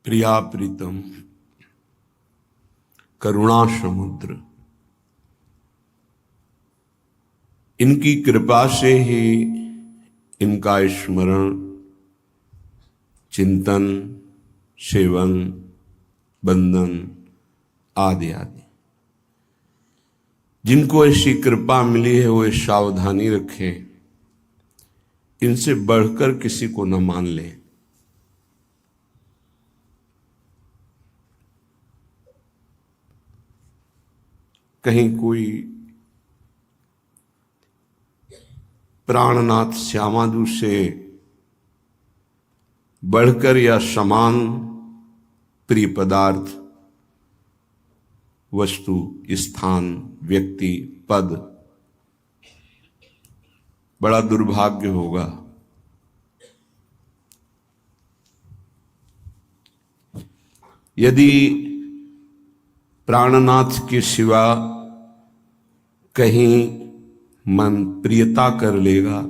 प्रिया प्रीतम करुणा समुद्र, इनकी कृपा से ही इनका स्मरण, चिंतन, सेवन, बंधन आदि आदि। जिनको ऐसी कृपा मिली है वो सावधानी रखें, इनसे बढ़कर किसी को न मान लें। कहीं कोई प्राणनाथ श्यामादू से बढ़कर या समान प्रिय पदार्थ, वस्तु, स्थान, व्यक्ति, पद, बड़ा दुर्भाग्य होगा। यदि प्राणनाथ के सिवा कहीं मन प्रियता कर लेगा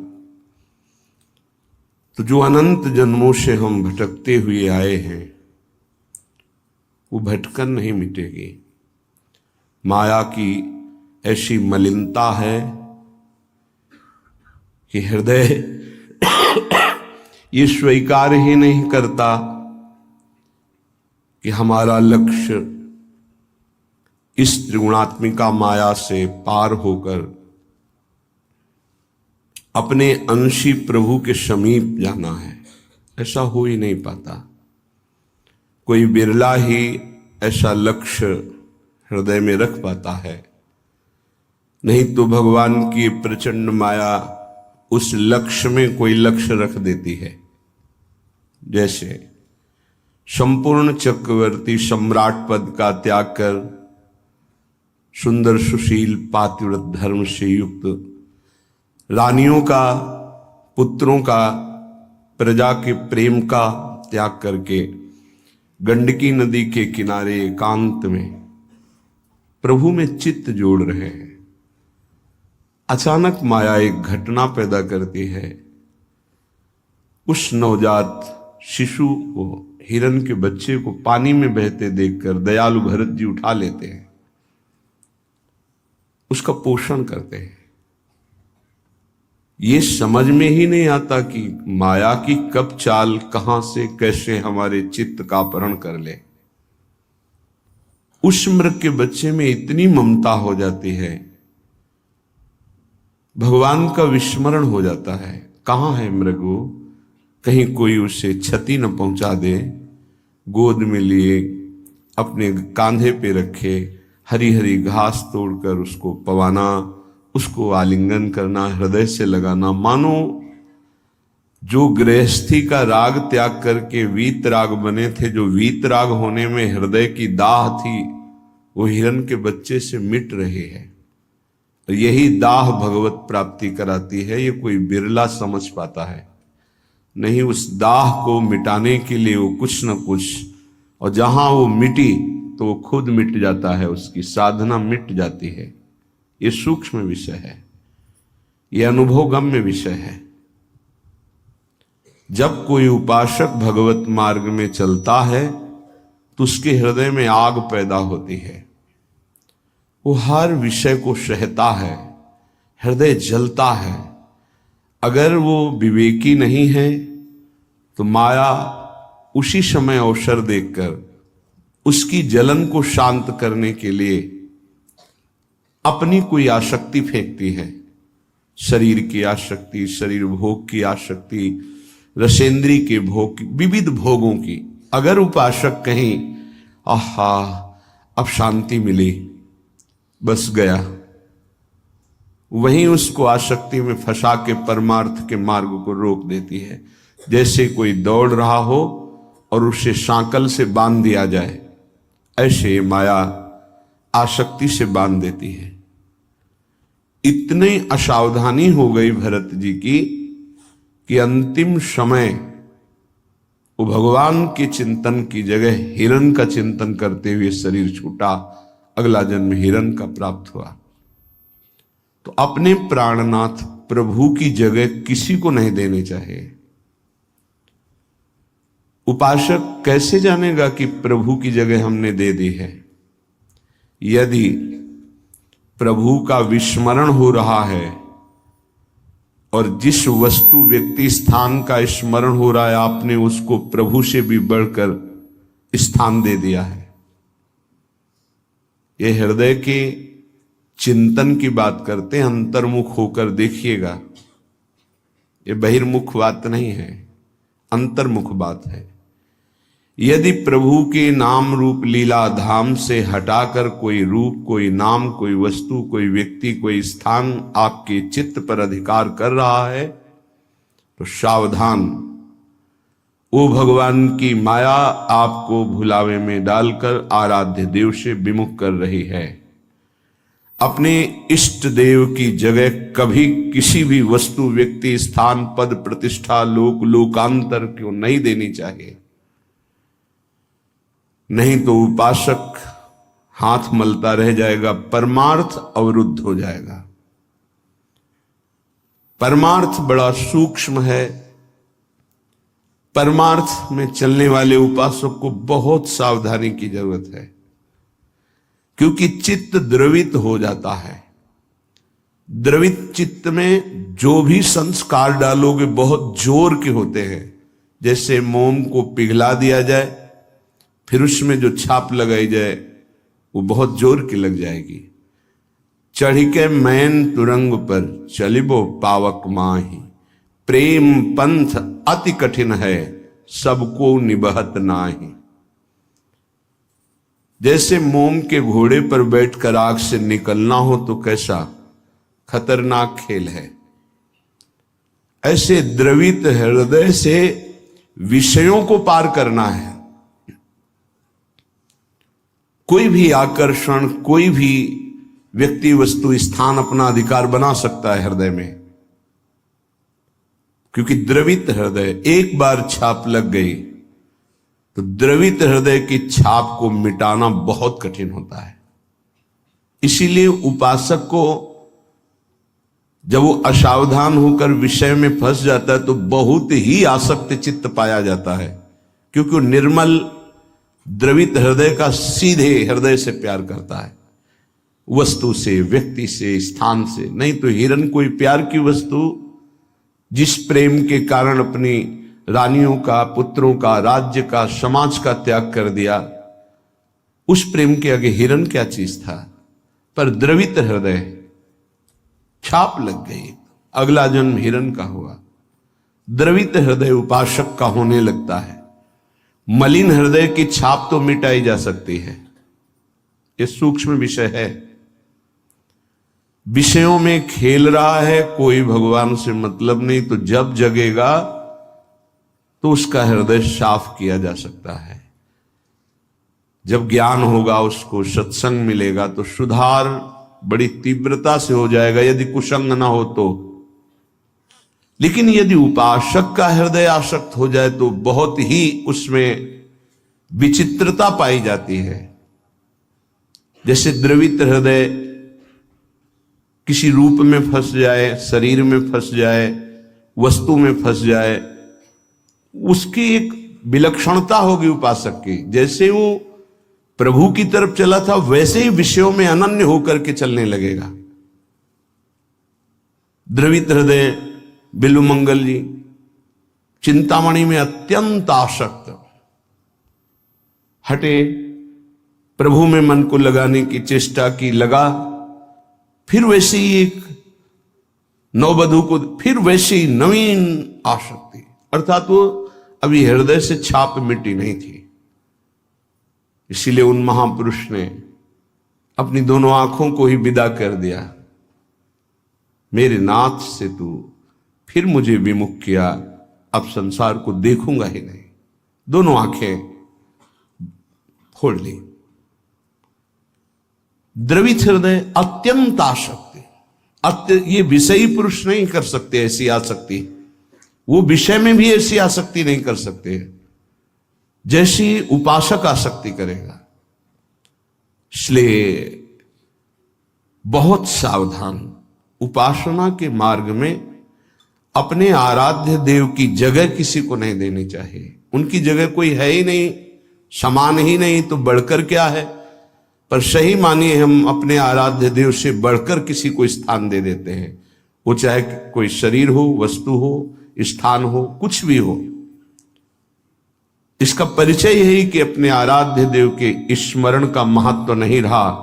तो जो अनंत जन्मों से हम भटकते हुए आए हैं वो भटकन नहीं मिटेगी। माया की ऐसी मलिनता है कि हृदय ये स्वीकार ही नहीं करता कि हमारा लक्ष्य इस त्रिगुणात्मिका माया से पार होकर अपने अंशी प्रभु के समीप जाना है। ऐसा हो ही नहीं पाता। कोई बिरला ही ऐसा लक्ष्य हृदय में रख पाता है, नहीं तो भगवान की प्रचंड माया उस लक्ष्य में कोई लक्ष्य रख देती है। जैसे संपूर्ण चक्रवर्ती सम्राट पद का त्याग कर सुंदर सुशील पातिव्रत धर्म से युक्त रानियों का, पुत्रों का, प्रजा के प्रेम का त्याग करके गंडकी नदी के किनारे एकांत में प्रभु में चित्त जोड़ रहे हैं। अचानक माया एक घटना पैदा करती है। उस नवजात शिशु को, हिरण के बच्चे को पानी में बहते देखकर दयालु भरत जी उठा लेते हैं, उसका पोषण करते हैं। ये समझ में ही नहीं आता कि माया की कब चाल कहां से कैसे हमारे चित्त का अपहरण कर ले। उस मृग के बच्चे में इतनी ममता हो जाती है, भगवान का विस्मरण हो जाता है। कहां है मृग वो, कहीं कोई उसे क्षति न पहुंचा दे। गोद में लिए अपने कांधे पे रखे, हरी हरी घास तोड़कर उसको पवाना, उसको आलिंगन करना, हृदय से लगाना, मानो जो गृहस्थी का राग त्याग करके वीत राग बने थे, जो वीत राग होने में हृदय की दाह थी, वो हिरण के बच्चे से मिट रही है। तो यही दाह भगवत प्राप्ति कराती है। ये कोई बिरला समझ पाता है। नहीं, उस दाह को मिटाने के लिए वो कुछ न कुछ, और जहां वो मिटी तो वो खुद मिट जाता है, उसकी साधना मिट जाती है। ये सूक्ष्म विषय है, ये अनुभवगम्य विषय है। जब कोई उपासक भगवत मार्ग में चलता है तो उसके हृदय में आग पैदा होती है। वो हर विषय को सहता है, हृदय जलता है। अगर वो विवेकी नहीं है तो माया उसी समय अवसर देखकर उसकी जलन को शांत करने के लिए अपनी कोई आसक्ति फेंकती है। शरीर की आसक्ति, शरीर भोग की आसक्ति, रसेंद्री के भोग की, विविध भोगों की। अगर उपासक कहीं आहा अब शांति मिली, बस गया, वहीं उसको आसक्ति में फंसा के परमार्थ के मार्ग को रोक देती है। जैसे कोई दौड़ रहा हो और उसे सांकल से बांध दिया जाए, ऐसे माया आसक्ति से बांध देती है। इतनी असावधानी हो गई भरत जी की कि अंतिम समय वो भगवान के चिंतन की जगह हिरण का चिंतन करते हुए शरीर छूटा। अगला जन्म हिरण का प्राप्त हुआ। तो अपने प्राणनाथ प्रभु की जगह किसी को नहीं देनी चाहिए। उपासक कैसे जानेगा कि प्रभु की जगह हमने दे दी है? यदि प्रभु का विस्मरण हो रहा है और जिस वस्तु व्यक्ति स्थान का स्मरण हो रहा है, आपने उसको प्रभु से भी बढ़कर स्थान दे दिया है। यह हृदय के चिंतन की बात करते हैं, अंतर्मुख होकर देखिएगा। ये बहिर्मुख बात नहीं है, अंतर्मुख बात है। यदि प्रभु के नाम रूप लीला धाम से हटाकर कोई रूप, कोई नाम, कोई वस्तु, कोई व्यक्ति, कोई स्थान आपके चित्त पर अधिकार कर रहा है तो सावधान, वो भगवान की माया आपको भुलावे में डालकर आराध्य देव से विमुख कर रही है। अपने इष्ट देव की जगह कभी किसी भी वस्तु, व्यक्ति, स्थान, पद, प्रतिष्ठा, लोक, लोकांतर क्यों नहीं देनी चाहिए। नहीं तो उपासक हाथ मलता रह जाएगा, परमार्थ अवरुद्ध हो जाएगा। परमार्थ बड़ा सूक्ष्म है। परमार्थ में चलने वाले उपासक को बहुत सावधानी की जरूरत है, क्योंकि चित्त द्रवित हो जाता है। द्रवित चित्त में जो भी संस्कार डालोगे बहुत जोर के होते हैं। जैसे मोम को पिघला दिया जाए, फिर उसमें जो छाप लगाई जाए वो बहुत जोर की लग जाएगी। चढ़ के मैन तुरंग पर चलिबो पावक माही, प्रेम पंथ अति कठिन है सबको निबहत नाही। जैसे मोम के घोड़े पर बैठकर आग से निकलना हो तो कैसा खतरनाक खेल है, ऐसे द्रवित हृदय से विषयों को पार करना है। कोई भी आकर्षण, कोई भी व्यक्ति, वस्तु, स्थान अपना अधिकार बना सकता है हृदय में, क्योंकि द्रवित हृदय, एक बार छाप लग गई तो द्रवित हृदय की छाप को मिटाना बहुत कठिन होता है। इसीलिए उपासक को जब वो असावधान होकर विषय में फंस जाता है तो बहुत ही आसक्त चित्त पाया जाता है, क्योंकि वो निर्मल द्रवित हृदय का सीधे हृदय से प्यार करता है, वस्तु से, व्यक्ति से, स्थान से नहीं। तो हिरन कोई प्यार की वस्तु जिस प्रेम के कारण अपनी रानियों का, पुत्रों का, राज्य का, समाज का त्याग कर दिया, उस प्रेम के आगे हिरन क्या चीज था। पर द्रवित हृदय, छाप लग गई, अगला जन्म हिरन का हुआ। द्रवित हृदय उपासक का होने लगता है। मलिन हृदय की छाप तो मिटाई जा सकती है, ये सूक्ष्म विषय है। विषयों में खेल रहा है, कोई भगवान से मतलब नहीं, तो जब जगेगा तो उसका हृदय साफ किया जा सकता है। जब ज्ञान होगा, उसको सत्संग मिलेगा तो सुधार बड़ी तीव्रता से हो जाएगा, यदि कुसंग ना हो तो। लेकिन यदि उपासक का हृदय आसक्त हो जाए तो बहुत ही उसमें विचित्रता पाई जाती है। जैसे द्रवित हृदय किसी रूप में फंस जाए, शरीर में फंस जाए, वस्तु में फंस जाए, उसकी एक विलक्षणता होगी उपासक की। जैसे वो प्रभु की तरफ चला था वैसे ही विषयों में अनन्य होकर के चलने लगेगा। द्रवित हृदय बिल्वमंगल जी चिंतामणि में अत्यंत आसक्त, हटे, प्रभु में मन को लगाने की चेष्टा की, लगा, फिर वैसे ही एक नववधू को, फिर वैसे ही नवीन आसक्ति, अर्थात वो अभी हृदय से छाप मिटी नहीं थी। इसीलिए उन महापुरुष ने अपनी दोनों आंखों को ही विदा कर दिया। मेरे नाथ से तू फिर मुझे विमुख किया, अब संसार को देखूंगा ही नहीं। दोनों आंखें फोड़ ली। द्रवित हृदय अत्यंत आसक्ति, ये विषयी पुरुष नहीं कर सकते ऐसी आसक्ति, वो विषय में भी ऐसी आसक्ति नहीं कर सकते जैसी उपासक आसक्ति करेगा। इसलिए बहुत सावधान, उपासना के मार्ग में अपने आराध्य देव की जगह किसी को नहीं देनी चाहिए, उनकी जगह कोई है ही नहीं, समान ही नहीं, तो बढ़कर क्या है। पर सही मानिए हम अपने आराध्य देव से बढ़कर किसी को स्थान दे देते हैं, वो चाहे कोई शरीर हो, वस्तु हो, स्थान हो, कुछ भी हो। इसका परिचय यही कि अपने आराध्य देव के स्मरण का महत्व नहीं रहा,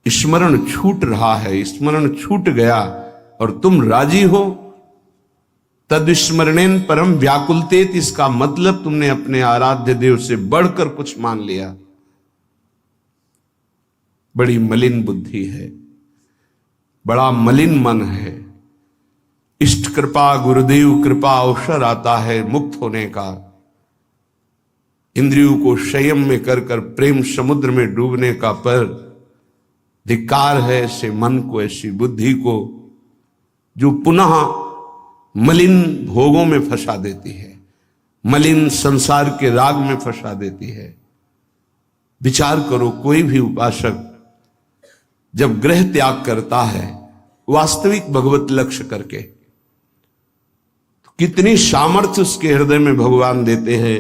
स्मरण छूट रहा है, स्मरण छूट गया और तुम राजी हो। तद स्मरणेन परम व्याकुलतेत, इसका मतलब तुमने अपने आराध्य देव से बढ़कर कुछ मान लिया। बड़ी मलिन बुद्धि है, बड़ा मलिन मन है। इष्ट कृपा, गुरुदेव कृपा अवसर आता है मुक्त होने का, इंद्रियों को संयम में कर कर प्रेम समुद्र में डूबने का, पर धिक्कार है ऐसे मन को, ऐसी बुद्धि को जो पुनः मलिन भोगों में फंसा देती है, मलिन संसार के राग में फंसा देती है। विचार करो, कोई भी उपासक जब ग्रह त्याग करता है वास्तविक भगवत लक्ष्य करके, तो कितनी सामर्थ्य उसके हृदय में भगवान देते हैं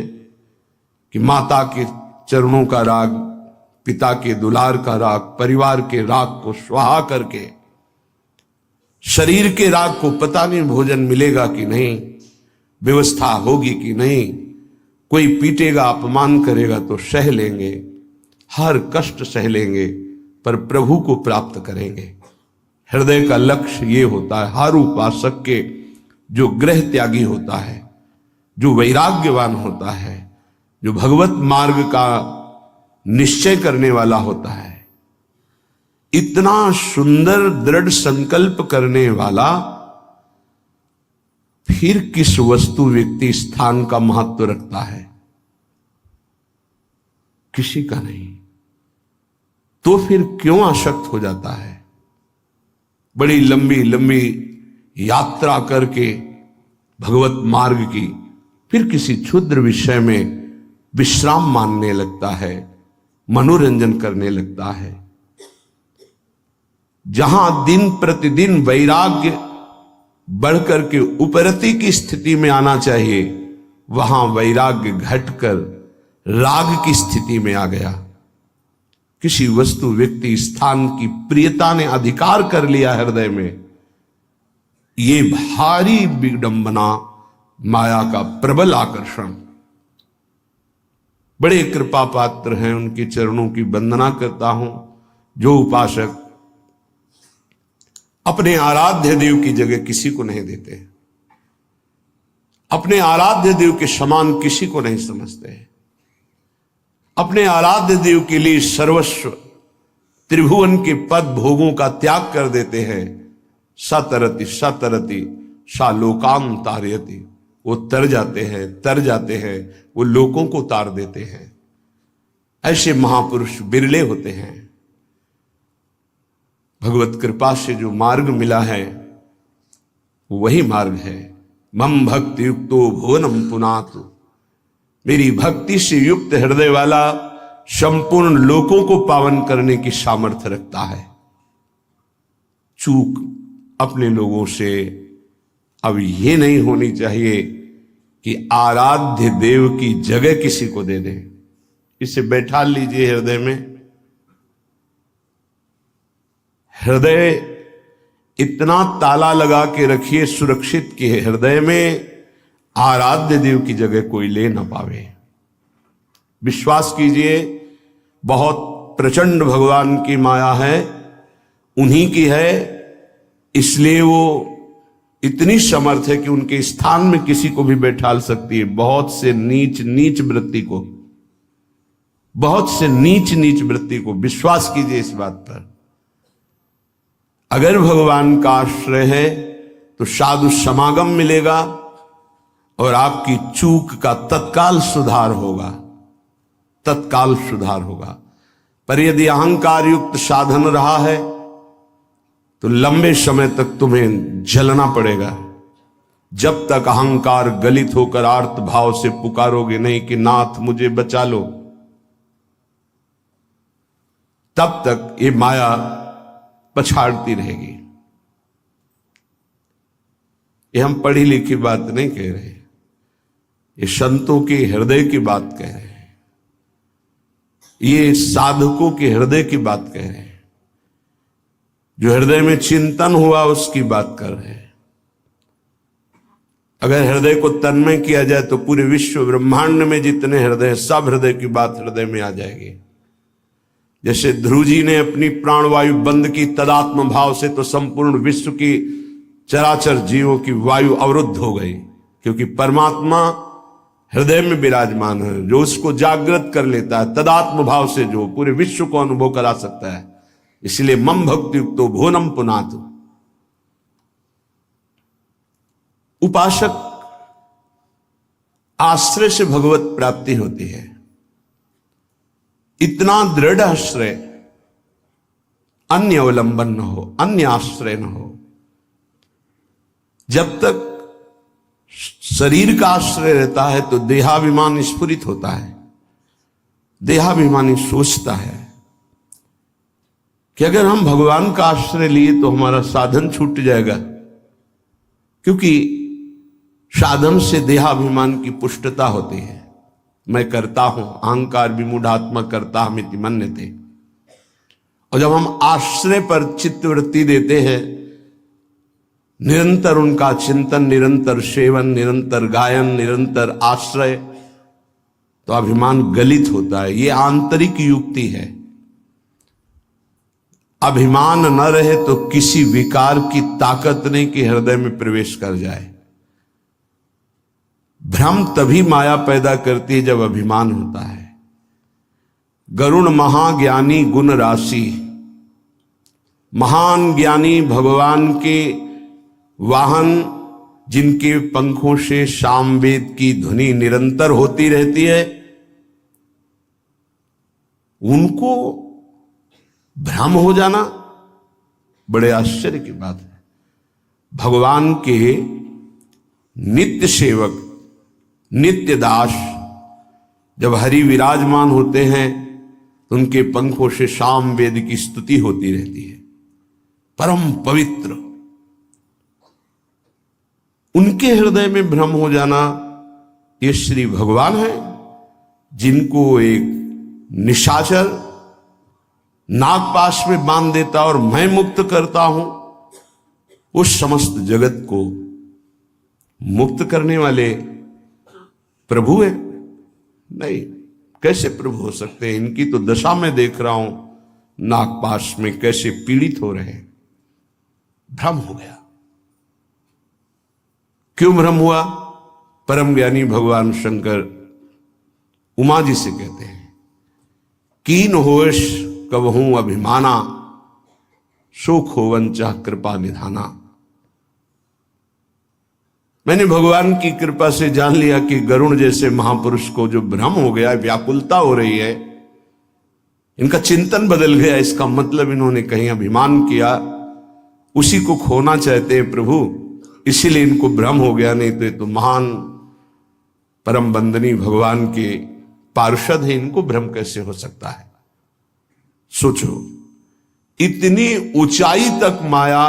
कि माता के चरणों का राग, पिता के दुलार का राग, परिवार के राग को स्वाहा करके, शरीर के राग को पता नहीं भोजन मिलेगा कि नहीं, व्यवस्था होगी कि नहीं, कोई पीटेगा, अपमान करेगा तो सह लेंगे, हर कष्ट सह लेंगे, पर प्रभु को प्राप्त करेंगे। हृदय का लक्ष्य ये होता है हर उपासक के, जो ग्रह त्यागी होता है, जो वैराग्यवान होता है, जो भगवत मार्ग का निश्चय करने वाला होता है, इतना सुंदर दृढ़ संकल्प करने वाला, फिर किस वस्तु व्यक्ति स्थान का महत्व रखता है? किसी का नहीं। तो फिर क्यों आसक्त हो जाता है? बड़ी लंबी लंबी यात्रा करके भगवत मार्ग की, फिर किसी क्षुद्र विषय में विश्राम मानने लगता है, मनोरंजन करने लगता है। जहां दिन प्रतिदिन वैराग्य बढ़कर के उपरति की स्थिति में आना चाहिए, वहां वैराग्य घटकर राग की स्थिति में आ गया। किसी वस्तु, व्यक्ति, स्थान की प्रियता ने अधिकार कर लिया हृदय में। ये भारी विडंबना, माया का प्रबल आकर्षण। बड़े कृपा पात्र हैं, उनके चरणों की वंदना करता हूं जो उपासक अपने आराध्य देव की जगह किसी को नहीं देते, अपने आराध्य देव के समान किसी को नहीं समझते, अपने आराध्य देव के लिए सर्वस्व त्रिभुवन के पद भोगों का त्याग कर देते हैं। सतरति सतरति सा लोकान तारयति, वो तर जाते हैं, वो लोगों को तार देते हैं। ऐसे महापुरुष बिरले होते हैं। भगवत कृपा से जो मार्ग मिला है वही मार्ग है। मम भक्ति युक्तो भुवनम पुनातु, मेरी भक्ति से युक्त हृदय वाला संपूर्ण लोकों को पावन करने की सामर्थ्य रखता है। चूक अपने लोगों से अब ये नहीं होनी चाहिए कि आराध्य देव की जगह किसी को दे दें। इसे बैठा लीजिए हृदय में। हृदय इतना ताला लगा के रखिए सुरक्षित कि हृदय में आराध्य देव की जगह कोई ले ना पावे। विश्वास कीजिए, बहुत प्रचंड भगवान की माया है, उन्हीं की है, इसलिए वो इतनी समर्थ है कि उनके स्थान में किसी को भी बैठाल सकती है। बहुत से नीच नीच वृत्ति को, बहुत से नीच नीच वृत्ति को, विश्वास कीजिए इस बात पर। अगर भगवान का आश्रय है तो साधु समागम मिलेगा और आपकी चूक का तत्काल सुधार होगा, तत्काल सुधार होगा। पर यदि अहंकार युक्त साधन रहा है तो लंबे समय तक तुम्हें जलना पड़ेगा। जब तक अहंकार गलित होकर आर्त भाव से पुकारोगे नहीं कि नाथ मुझे बचा लो, तब तक ये माया पछाड़ती रहेगी। ये हम पढ़ी लिखी बात नहीं कह रहे, ये संतों के हृदय की बात कह रहे हैं, ये साधकों के हृदय की बात कह रहे हैं, जो हृदय में चिंतन हुआ उसकी बात कर रहे हैं। अगर हृदय को तन्मय किया जाए तो पूरे विश्व ब्रह्मांड में जितने हृदय, सब हृदय की बात हृदय में आ जाएगी। जैसे ध्रुव जी ने अपनी प्राणवायु बंद की तदात्म भाव से, तो संपूर्ण विश्व की चराचर जीवों की वायु अवरुद्ध हो गई, क्योंकि परमात्मा हृदय में विराजमान है। जो उसको जागृत कर लेता है तदात्म भाव से, जो पूरे विश्व को अनुभव करा सकता है। इसलिए मम भक्ति युक्तो भुवनम पुनातु। उपासक आश्रय से भगवत प्राप्ति होती है। इतना दृढ़ आश्रय, अन्य अवलंबन न हो, अन्य आश्रय न हो। जब तक शरीर का आश्रय रहता है तो देहाभिमान स्फुरित होता है। देहाभिमानी सोचता है कि अगर हम भगवान का आश्रय लिए तो हमारा साधन छूट जाएगा, क्योंकि साधन से देहाभिमान की पुष्टता होती है। मैं करता हूं, अहंकार विमूढ़ात्मा करता हमिति मन्यते। और जब हम आश्रय पर चित्तवृत्ति देते हैं, निरंतर उनका चिंतन, निरंतर सेवन, निरंतर गायन, निरंतर आश्रय, तो अभिमान गलित होता है। ये आंतरिक युक्ति है। अभिमान न रहे तो किसी विकार की ताकत नहीं कि हृदय में प्रवेश कर जाए। भ्रम तभी माया पैदा करती है जब अभिमान होता है। गरुण महाज्ञानी गुण राशि, महान ज्ञानी भगवान के वाहन, जिनके पंखों से सामवेद की ध्वनि निरंतर होती रहती है, उनको भ्रम हो जाना बड़े आश्चर्य की बात है। भगवान के नित्य सेवक, नित्य दास जब हरि विराजमान होते हैं तो उनके पंखों से सामवेद की स्तुति होती रहती है। परम पवित्र, उनके हृदय में भ्रम हो जाना, ये श्री भगवान है, जिनको एक निशाचर नागपाश में बांध देता और मैं मुक्त करता हूं, उस समस्त जगत को मुक्त करने वाले प्रभु है। नहीं, कैसे प्रभु हो सकते हैं? इनकी तो दशा में देख रहा हूं, नागपाश में कैसे पीड़ित हो रहे हैं। भ्रम हो गया। क्यों भ्रम हुआ? परम ज्ञानी भगवान शंकर उमा जी से कहते हैं, कीन होश कबहूं अभिमाना, सुख होवन चाह कृपा निधाना। मैंने भगवान की कृपा से जान लिया कि गरुण जैसे महापुरुष को जो भ्रम हो गया, व्याकुलता हो रही है, इनका चिंतन बदल गया। इसका मतलब इन्होंने कहीं अभिमान किया, उसी को खोना चाहते हैं प्रभु, इसीलिए इनको भ्रम हो गया। नहीं तो ये तो महान परम बंदनी भगवान के पार्षद है, इनको भ्रम कैसे हो सकता है? सोचो, इतनी ऊंचाई तक माया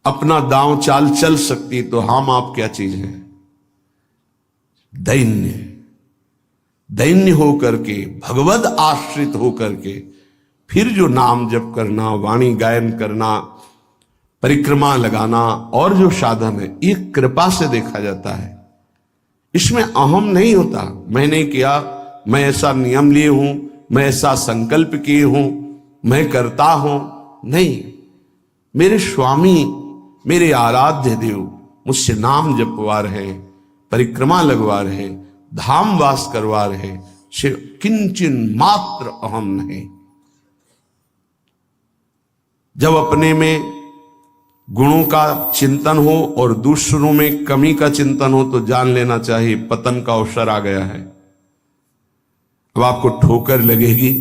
अपना दांव चाल चल सकती, तो हम आप क्या चीज हैं? दैन्य, दैन्य होकर के, भगवद आश्रित होकर के, फिर जो नाम जप करना, वाणी गायन करना, परिक्रमा लगाना और जो साधन है, ये कृपा से देखा जाता है। इसमें अहम नहीं होता, मैंने किया, मैं ऐसा नियम लिए हूं, मैं ऐसा संकल्प किए हूं, मैं करता हूं। नहीं, मेरे स्वामी, मेरे आराध्य देव मुझसे नाम जपवा रहे, परिक्रमा लगवा रहे, धाम वास करवा रहे, से किंचन मात्र अहम नहीं। जब अपने में गुणों का चिंतन हो और दूसरों में कमी का चिंतन हो, तो जान लेना चाहिए पतन का अवसर आ गया है। अब आपको ठोकर लगेगी,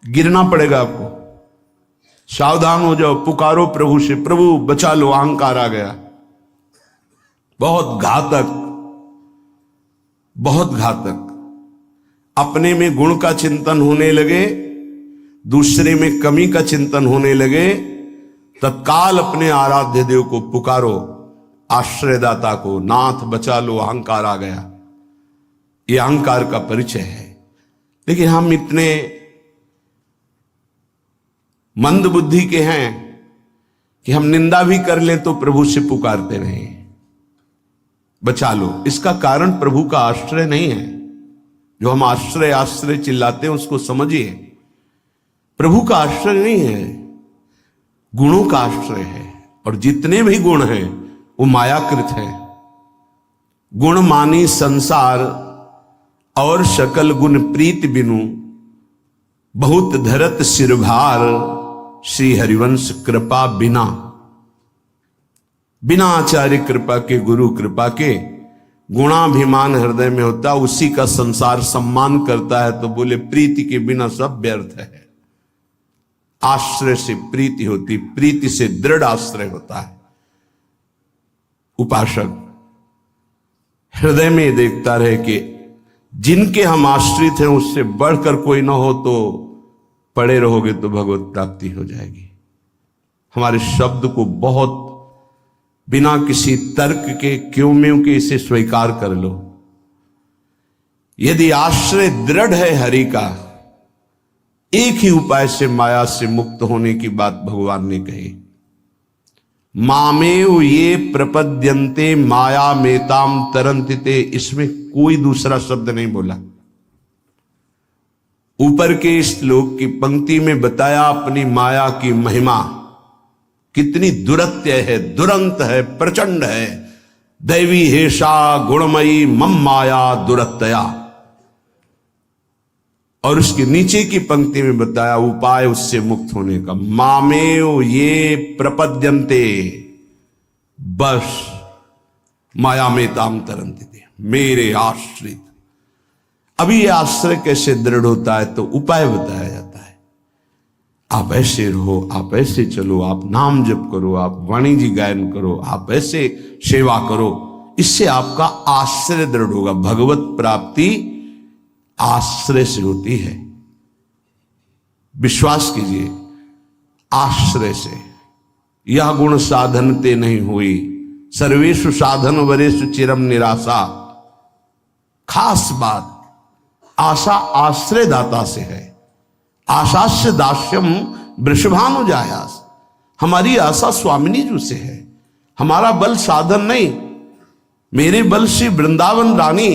गिरना पड़ेगा आपको। सावधान हो जाओ, पुकारो प्रभु से, प्रभु बचा लो, अहंकार आ गया। बहुत घातक, बहुत घातक। अपने में गुण का चिंतन होने लगे, दूसरे में कमी का चिंतन होने लगे, तत्काल अपने आराध्य देव को पुकारो, आश्रयदाता को, नाथ बचा लो, अहंकार आ गया, ये अहंकार का परिचय है। लेकिन हम इतने मंद बुद्धि के हैं कि हम निंदा भी कर लें तो प्रभु से पुकारते नहीं, बचा लो। इसका कारण प्रभु का आश्रय नहीं है। जो हम आश्रय आश्रय चिल्लाते हैं उसको समझिए, प्रभु का आश्रय नहीं है, गुणों का आश्रय है। और जितने भी गुण हैं वो मायाकृत है। गुण मानी संसार और सकल गुण प्रीत बिनु, बहुत धरत सिरभार, श्री हरिवंश कृपा बिना। बिना आचार्य कृपा के, गुरु कृपा के, गुणाभिमान हृदय में होता, उसी का संसार सम्मान करता है। तो बोले प्रीति के बिना सब व्यर्थ है। आश्रय से प्रीति होती, प्रीति से दृढ़ आश्रय होता है। उपासक हृदय में देखता रहे कि जिनके हम आश्रित हैं उससे बढ़कर कोई ना हो, तो पड़े रहोगे तो भगवत प्राप्ति हो जाएगी। हमारे शब्द को बहुत बिना किसी तर्क के, क्यों में के, इसे स्वीकार कर लो। यदि आश्रय दृढ़ है हरि का, एक ही उपाय से माया से मुक्त होने की बात भगवान ने कही, मामेव ये प्रपद्यन्ते माया मेताम तरन्तिते। इसमें कोई दूसरा शब्द नहीं बोला। ऊपर के श्लोक की पंक्ति में बताया अपनी माया की महिमा कितनी दुरत्य है, दुरंत है, प्रचंड है। दैवी हेषा गुणमयी मम माया दुरत्या। और उसके नीचे की पंक्ति में बताया उपाय उससे मुक्त होने का, मामेव ये प्रपद्यन्ते, बस माया में ताम तरन्ति, मेरे आश्रित। अभी ये आश्रय कैसे दृढ़ होता है, तो उपाय बताया जाता है। आप ऐसे रहो, आप ऐसे चलो, आप नाम जप करो, आप वाणी जी गायन करो, आप ऐसे सेवा करो, इससे आपका आश्रय दृढ़ होगा। भगवत प्राप्ति आश्रय से होती है। विश्वास कीजिए, आश्रय से। यह गुण साधनते नहीं हुई, सर्वेषु साधन वरेषु चिरम निराशा। खास बात, आशा आश्रय दाता से है। आशास्य दास्यम वृषभानुजायास। हमारी आशा स्वामिनी जी से है। हमारा बल साधन नहीं, मेरे बल से वृंदावन रानी,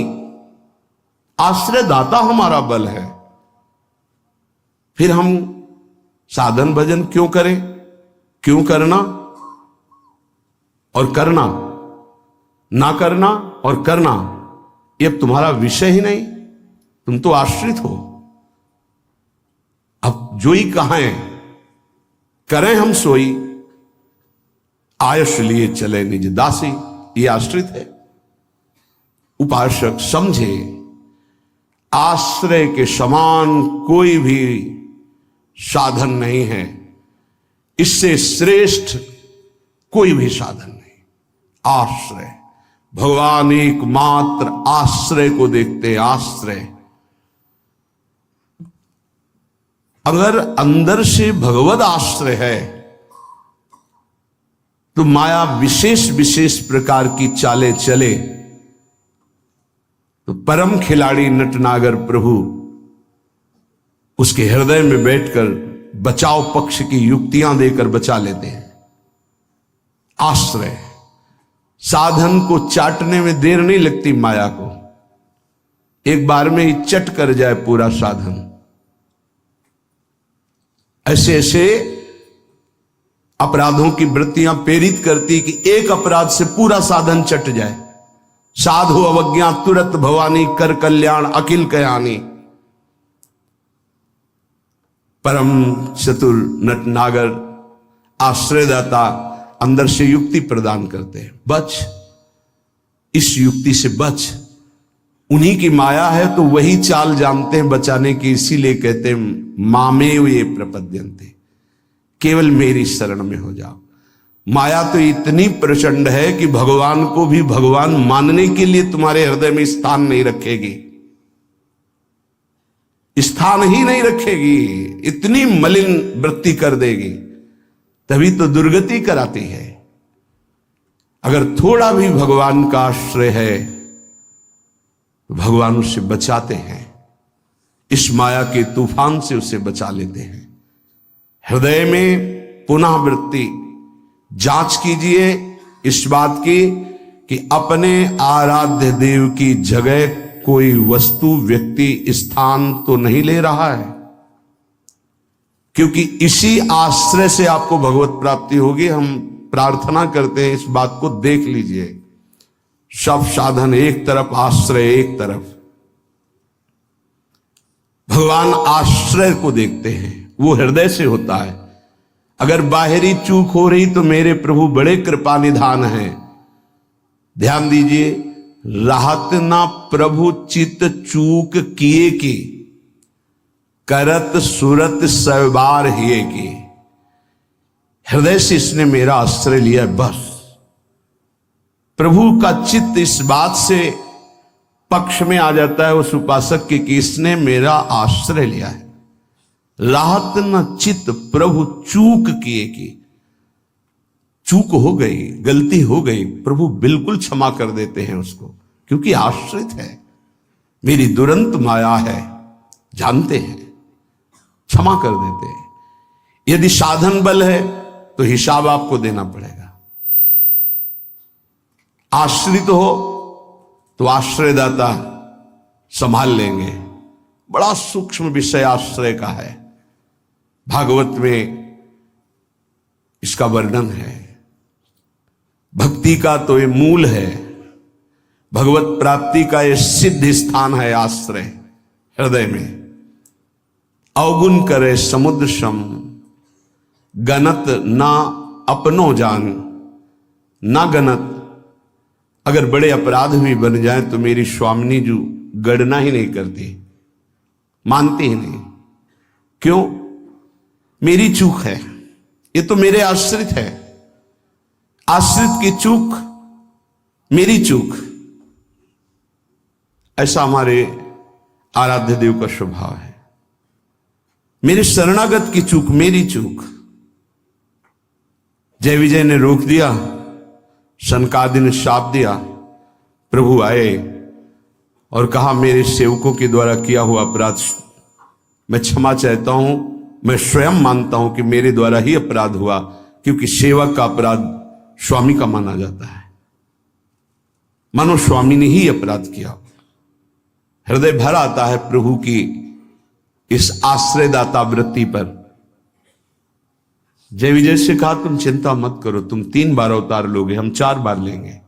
आश्रय दाता हमारा बल है। फिर हम साधन भजन क्यों करें? क्यों करना और करना, ना करना और करना, ये अब तुम्हारा विषय ही नहीं। तुम तो आश्रित हो। अब जोई कहां करें हम सोई, आयुष लिए चले निज दासी, ये आश्रित है। उपासक समझे, आश्रय के समान कोई भी साधन नहीं है। इससे श्रेष्ठ कोई भी साधन नहीं। आश्रय, भगवान एकमात्र आश्रय को देखते। आश्रय, अगर अंदर से भगवद आश्रय है तो माया विशेष विशेष प्रकार की चालें चले तो परम खिलाड़ी नटनागर प्रभु उसके हृदय में बैठकर बचाव पक्ष की युक्तियां देकर बचा लेते हैं। आश्रय, साधन को चाटने में देर नहीं लगती माया को, एक बार में ही चट कर जाए पूरा साधन। ऐसे ऐसे अपराधों की वृत्तियां प्रेरित करती कि एक अपराध से पूरा साधन चट जाए। साधु अवज्ञा तुरत भवानी, कर कल्याण अखिल कयानी। परम चतुर नटनागर आश्रयदाता अंदर से युक्ति प्रदान करते हैं। बच, इस युक्ति से बच। उन्हीं की माया है तो वही चाल जानते हैं बचाने की। इसीलिए कहते हैं मामेव ये प्रपद्यन्ते, केवल मेरी शरण में हो जाओ। माया तो इतनी प्रचंड है कि भगवान को भी भगवान मानने के लिए तुम्हारे हृदय में स्थान नहीं रखेगी, स्थान ही नहीं रखेगी। इतनी मलिन वृत्ति कर देगी, तभी तो दुर्गति कराती है। अगर थोड़ा भी भगवान का आश्रय है तो भगवान उसे बचाते हैं, इस माया के तूफान से उसे बचा लेते हैं। हृदय में पुनः वृत्ति जांच कीजिए इस बात की कि अपने आराध्य देव की जगह कोई वस्तु, व्यक्ति, स्थान तो नहीं ले रहा है, क्योंकि इसी आश्रय से आपको भगवत प्राप्ति होगी। हम प्रार्थना करते हैं, इस बात को देख लीजिए। सब साधन एक तरफ, आश्रय एक तरफ। भगवान आश्रय को देखते हैं, वो हृदय से होता है। अगर बाहरी चूक हो रही तो मेरे प्रभु बड़े कृपा निधान हैं। ध्यान दीजिए, राहत ना प्रभु चित चूक किए की, करत सुरत सवार हिए की। हृदय से इसने मेरा आश्रय लिया, बस। प्रभु का चित्त इस बात से पक्ष में आ जाता है उस उपासक के कि इसने मेरा आश्रय लिया है। राहत न चित्त प्रभु चूक किए की, चूक हो गई, गलती हो गई, प्रभु बिल्कुल क्षमा कर देते हैं उसको, क्योंकि आश्रित है, मेरी दुरंत माया है, जानते हैं, क्षमा कर देते हैं। यदि साधन बल है तो हिसाब आपको देना पड़ेगा। आश्रित हो तो आश्रयदाता संभाल लेंगे। बड़ा सूक्ष्म विषय आश्रय का है, भागवत में इसका वर्णन है। भक्ति का तो ये मूल है, भगवत प्राप्ति का ये सिद्ध स्थान है आश्रय, हृदय में। अवगुण करे समुद्र सम, गणत ना अपनो जान, ना गणत। अगर बड़े अपराध भी बन जाए तो मेरी स्वामिनी जी गणना ही नहीं करती, मानती ही नहीं। क्यों? मेरी चूक है, ये तो मेरे आश्रित है, आश्रित की चूक मेरी चूक। ऐसा हमारे आराध्य देव का स्वभाव है। मेरे शरणागत की चूक मेरी चूक। जय विजय ने रोक दिया, सनकादि ने शाप दिया। प्रभु आए और कहा मेरे सेवकों के द्वारा किया हुआ अपराध मैं क्षमा चाहता हूं। मैं स्वयं मानता हूं कि मेरे द्वारा ही अपराध हुआ, क्योंकि सेवक का अपराध स्वामी का माना जाता है। मानो स्वामी ने ही अपराध किया। हृदय भर आता है प्रभु की इस आश्रयदाता वृत्ति पर। जय विजय से कहा तुम चिंता मत करो, तुम 3 बार अवतार लोगे, हम 4 बार लेंगे।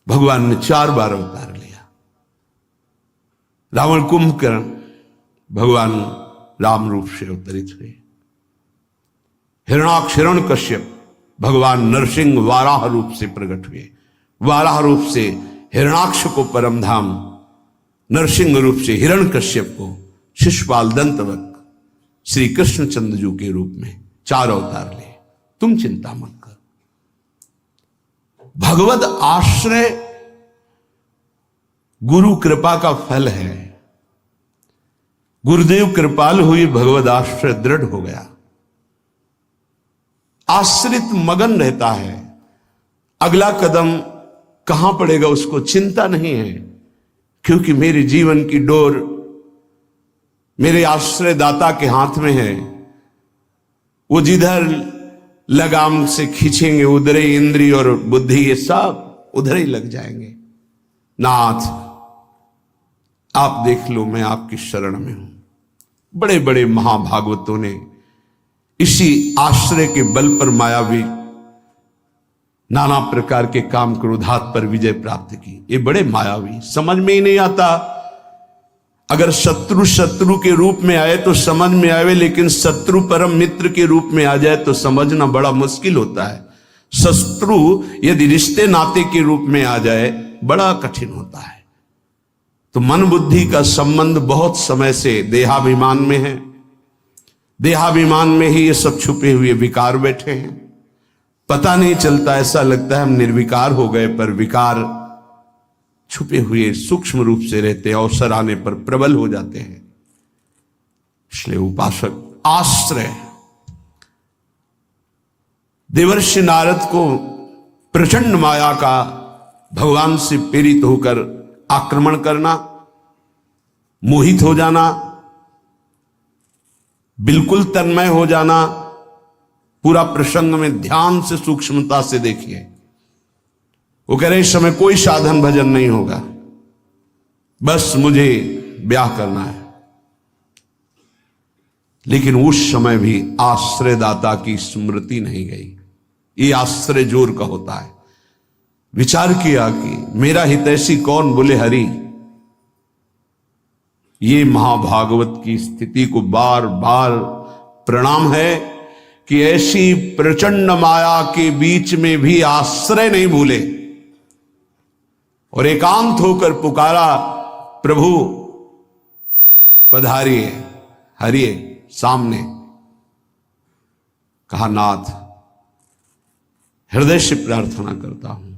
भगवान ने 4 बार अवतार लिया। रावण कुंभकर्ण भगवान राम रूप से अवतरित हुए। हिरणाक्ष हिरण्यकश्यप भगवान नरसिंह वाराह रूप से प्रकट हुए। वाराह रूप से हिरणाक्ष को परम धाम, नरसिंह रूप से हिरण्यकश्यप को शिशुपाल दंतवत श्री कृष्णचंद्र जी के रूप में 4 अवतार ले। तुम चिंता मत कर। भगवत आश्रय गुरु कृपा का फल है। गुरुदेव कृपाल हुई, भगवत आश्रय दृढ़ हो गया। आश्रित मगन रहता है, अगला कदम कहां पड़ेगा उसको चिंता नहीं है, क्योंकि मेरे जीवन की डोर मेरे आश्रयदाता के हाथ में है। वो जिधर लगाम से खींचेंगे उधर ही इंद्रिय और बुद्धि ये सब उधर ही लग जाएंगे। नाथ आप देख लो, मैं आपकी शरण में हूं। बड़े बड़े महाभागवतों ने इसी आश्रय के बल पर मायावी नाना प्रकार के काम क्रोधात पर विजय प्राप्त की। ये बड़े मायावी, समझ में ही नहीं आता। अगर शत्रु शत्रु के रूप में आए तो समझ में आवे, लेकिन शत्रु परम मित्र के रूप में आ जाए तो समझना बड़ा मुश्किल होता है। शत्रु यदि रिश्ते नाते के रूप में आ जाए बड़ा कठिन होता है। तो मन बुद्धि का संबंध बहुत समय से देहाभिमान में है। देहाभिमान में ही ये सब छुपे हुए विकार बैठे हैं, पता नहीं चलता। ऐसा लगता है हम निर्विकार हो गए, पर विकार छुपे हुए सूक्ष्म रूप से रहते हैं, अवसर आने पर प्रबल हो जाते हैं। इसलिए उपासक आश्रय। देवर्षि नारद को प्रचंड माया का भगवान से प्रेरित होकर आक्रमण करना, मोहित हो जाना, बिल्कुल तन्मय हो जाना। पूरा प्रसंग में ध्यान से सूक्ष्मता से देखिए। वो कह रहे इस समय कोई साधन भजन नहीं होगा, बस मुझे ब्याह करना है। लेकिन उस समय भी आश्रयदाता की स्मृति नहीं गई। ये आश्रय जोर का होता है। विचार किया कि मेरा हितैषी कौन, बोले हरि। ये महाभागवत की स्थिति को बार बार प्रणाम है कि ऐसी प्रचंड माया के बीच में भी आश्रय नहीं भूले और एकांत होकर पुकारा, प्रभु पधारिए, हरिए सामने। कहा नाथ हृदय से प्रार्थना करता हूं,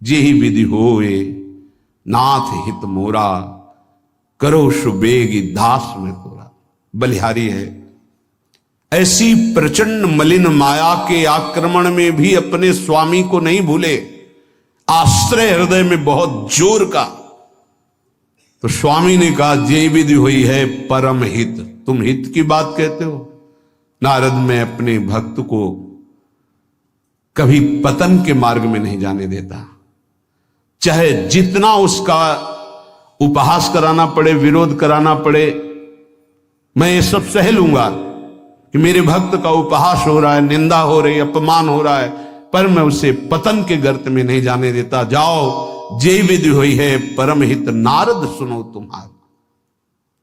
जे ही विधि होए नाथ हित मोरा, करो सुबेगी दास में तोरा। बलिहारी है। ऐसी प्रचंड मलिन माया के आक्रमण में भी अपने स्वामी को नहीं भूले, आश्रय हृदय में बहुत जोर का। तो स्वामी ने कहा जे विधि हुई है परम हित। तुम हित की बात कहते हो? नारद, मैं अपने भक्त को कभी पतन के मार्ग में नहीं जाने देता, चाहे जितना उसका उपहास कराना पड़े, विरोध कराना पड़े, मैं ये सब सह लूंगा कि मेरे भक्त का उपहास हो रहा है, निंदा हो रही है, अपमान हो रहा है, पर मैं उसे पतन के गर्त में नहीं जाने देता। जाओ, जे विधि हुई है परम हित, नारद सुनो तुम्हारा।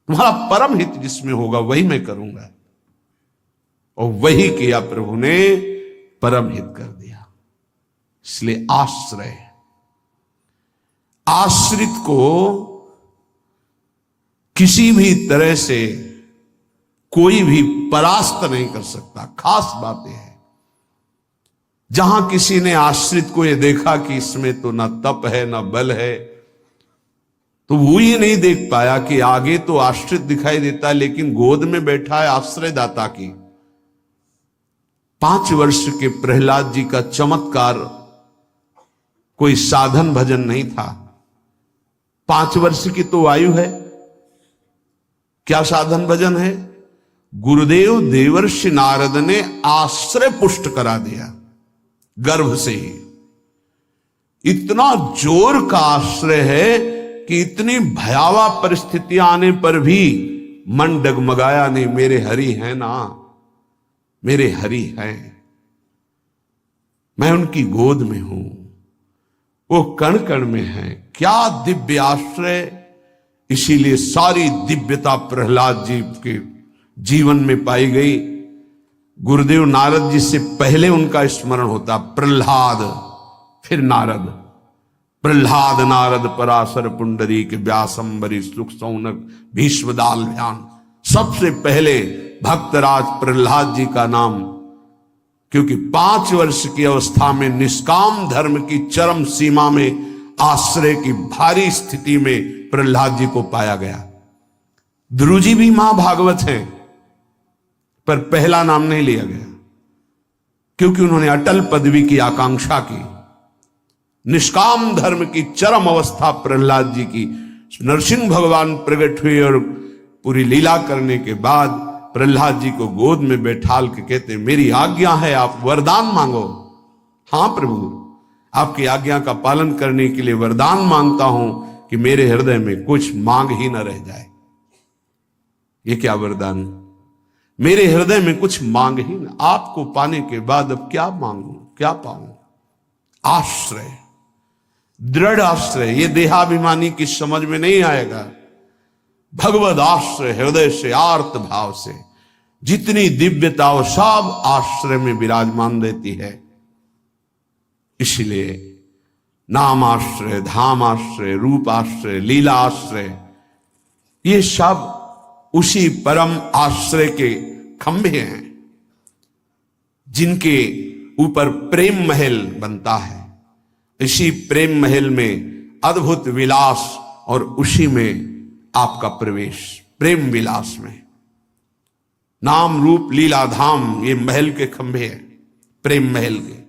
तुम्हारा परम हित जिसमें होगा वही मैं करूंगा। और वही किया प्रभु ने, परम हित कर दिया। इसलिए आश्रय, आश्रित को किसी भी तरह से कोई भी परास्त नहीं कर सकता। खास बातें हैं। जहां किसी ने आश्रित को यह देखा कि इसमें तो ना तप है ना बल है, तो वो ये नहीं देख पाया कि आगे तो आश्रित दिखाई देता है लेकिन गोद में बैठा है आश्रयदाता की। 5 वर्ष के प्रहलाद जी का चमत्कार कोई साधन भजन नहीं था। 5 वर्ष की तो आयु है, क्या साधन भजन है? गुरुदेव देवर्षि नारद ने आश्रय पुष्ट करा दिया गर्भ से ही। इतना जोर का आश्रय है कि इतनी भयावह परिस्थितियां आने पर भी मन डगमगाया नहीं। मेरे हरि हैं ना, मेरे हरि हैं, मैं उनकी गोद में हूं, वो कण कण में है। क्या दिव्य आश्रय! इसीलिए सारी दिव्यता प्रहलाद जी के जीवन में पाई गई। गुरुदेव नारद जी से पहले उनका स्मरण होता प्रहलाद, फिर नारद। प्रहलाद नारद पराशर पुंडरीक व्यासंबरी सुख सौनक भीष्मदाल ध्यान। सबसे पहले भक्तराज प्रहलाद जी का नाम, क्योंकि 5 वर्ष की अवस्था में निष्काम धर्म की चरम सीमा में आश्रय की भारी स्थिति में प्रहलाद जी को पाया गया। ध्रुव जी भी महाभागवत हैं, पर पहला नाम नहीं लिया गया क्योंकि उन्होंने अटल पदवी की आकांक्षा की। निष्काम धर्म की चरम अवस्था प्रहलाद जी की। नरसिंह भगवान प्रकट हुए और पूरी लीला करने के बाद प्रहलाद जी को गोद में बैठाल के कहते, मेरी आज्ञा है, आप वरदान मांगो। हां प्रभु, आपकी आज्ञा का पालन करने के लिए वरदान मांगता हूं कि मेरे हृदय में कुछ मांग ही न रह जाए। ये क्या वरदान? मेरे हृदय में कुछ मांग ही न, आपको पाने के बाद अब क्या मांगू, क्या पाऊं? आश्रय, दृढ़ आश्रय। ये देहाभिमानी की समझ में नहीं आएगा। भगवद आश्रय, हृदय से आर्त भाव से जितनी दिव्यता वो सब आश्रय में विराजमान रहती है। इसलिए नाम आश्रय, धाम आश्रय, रूप आश्रय, लीला आश्रय, ये सब उसी परम आश्रय के खंभे हैं जिनके ऊपर प्रेम महल बनता है। इसी प्रेम महल में अद्भुत विलास और उसी में आपका प्रवेश, प्रेम विलास में। नाम रूप लीला धाम, ये महल के खंभे हैं, प्रेम महल के।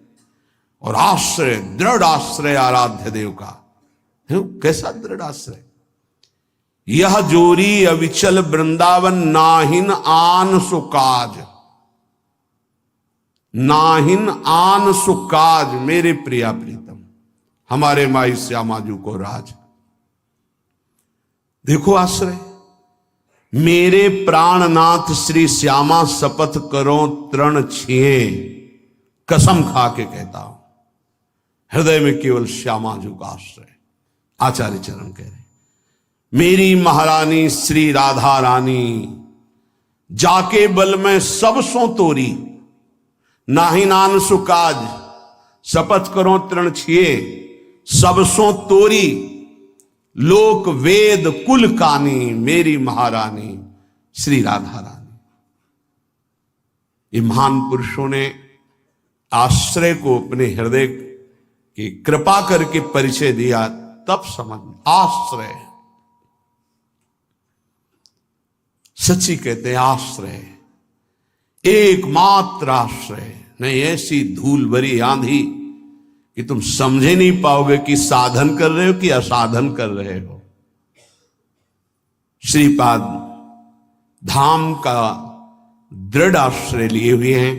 और आश्रय, दृढ़ आश्रय आराध्य देव का। कैसा दृढ़ आश्रय? यह जोरी अविचल वृंदावन, नाहिन आन सुकाज, नाहिन आन सुकाज। मेरे प्रिया प्रीतम, हमारे माई श्यामाजू को राज। देखो आश्रय, मेरे प्राणनाथ श्री श्यामा शपथ करो तृण छिए, कसम खा के कहता हूं, हृदय में केवल श्यामाजू का आश्रय। आचार्य चरण कह रहे, मेरी महारानी श्री राधा रानी, जाके बल में सब सो तोरी, नाहि नान सुकाज, शपथ करो तृण छिए, सब सो तोरी, लोक वेद कुल कानी, मेरी महारानी श्री राधा रानी। ये महान पुरुषों ने आश्रय को अपने हृदय की कृपा करके परिचय दिया, तब समझ आश्रय सच्ची कहते हैं। आश्रय एकमात्र आश्रय, नहीं ऐसी धूल भरी आंधी कि तुम समझे नहीं पाओगे कि साधन कर रहे हो कि असाधन कर रहे हो। श्रीपाद धाम का दृढ़ आश्रय लिए हुए हैं।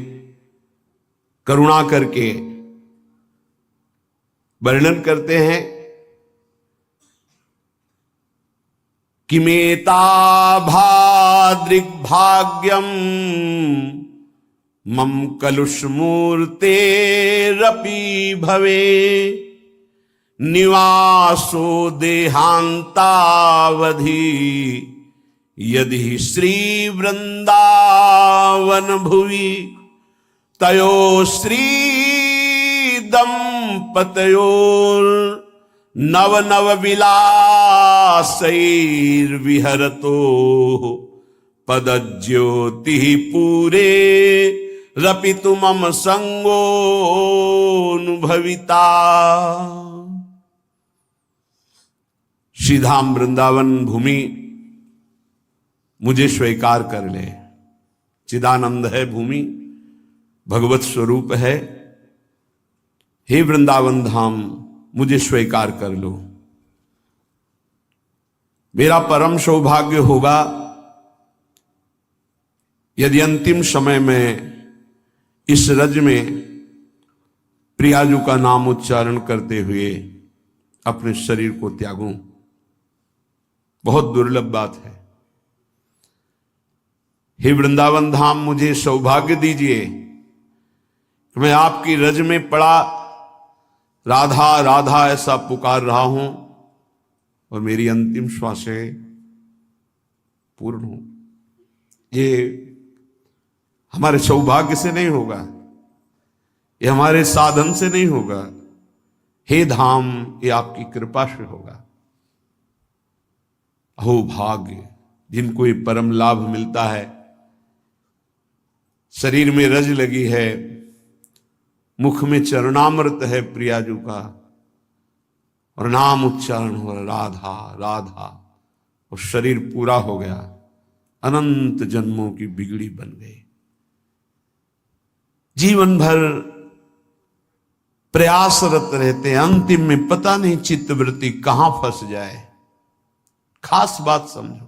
करुणा करके वर्णन करते हैं कि मेता भाद्रिक भाग्यम मम कलुषमूर्तेरपि भवे, निवासो देहांतावधि, यदि श्री वृंदावन भुवि, तयो श्री दंपतयोर नव नव विलासैर्विहरतो, पदज्योति पूरे रपितु मम संगोनुभविता। श्रीधाम वृंदावन भूमि मुझे स्वीकार कर ले। चिदानंद है भूमि, भगवत स्वरूप है। हे वृंदावन धाम, मुझे स्वीकार कर लो। मेरा परम सौभाग्य होगा यदि अंतिम समय में इस रज में प्रियाजू का नाम उच्चारण करते हुए अपने शरीर को त्यागूं। बहुत दुर्लभ बात है। हे वृंदावन धाम, मुझे सौभाग्य दीजिए, मैं आपकी रज में पड़ा राधा राधा ऐसा पुकार रहा हूं और मेरी अंतिम श्वासें पूर्ण हो। ये हमारे सौभाग्य से नहीं होगा, ये हमारे साधन से नहीं होगा। हे धाम, ये आपकी कृपा से होगा। अहो भाग्य जिनको ये परम लाभ मिलता है। शरीर में रज लगी है, मुख में चरणामृत है प्रियाजू का, और नाम उच्चारण हो राधा राधा, और शरीर पूरा हो गया। अनंत जन्मों की बिगड़ी बन गई। जीवन भर प्रयासरत रहते हैं, अंतिम में पता नहीं चित्तवृत्ति कहां फंस जाए। खास बात समझो,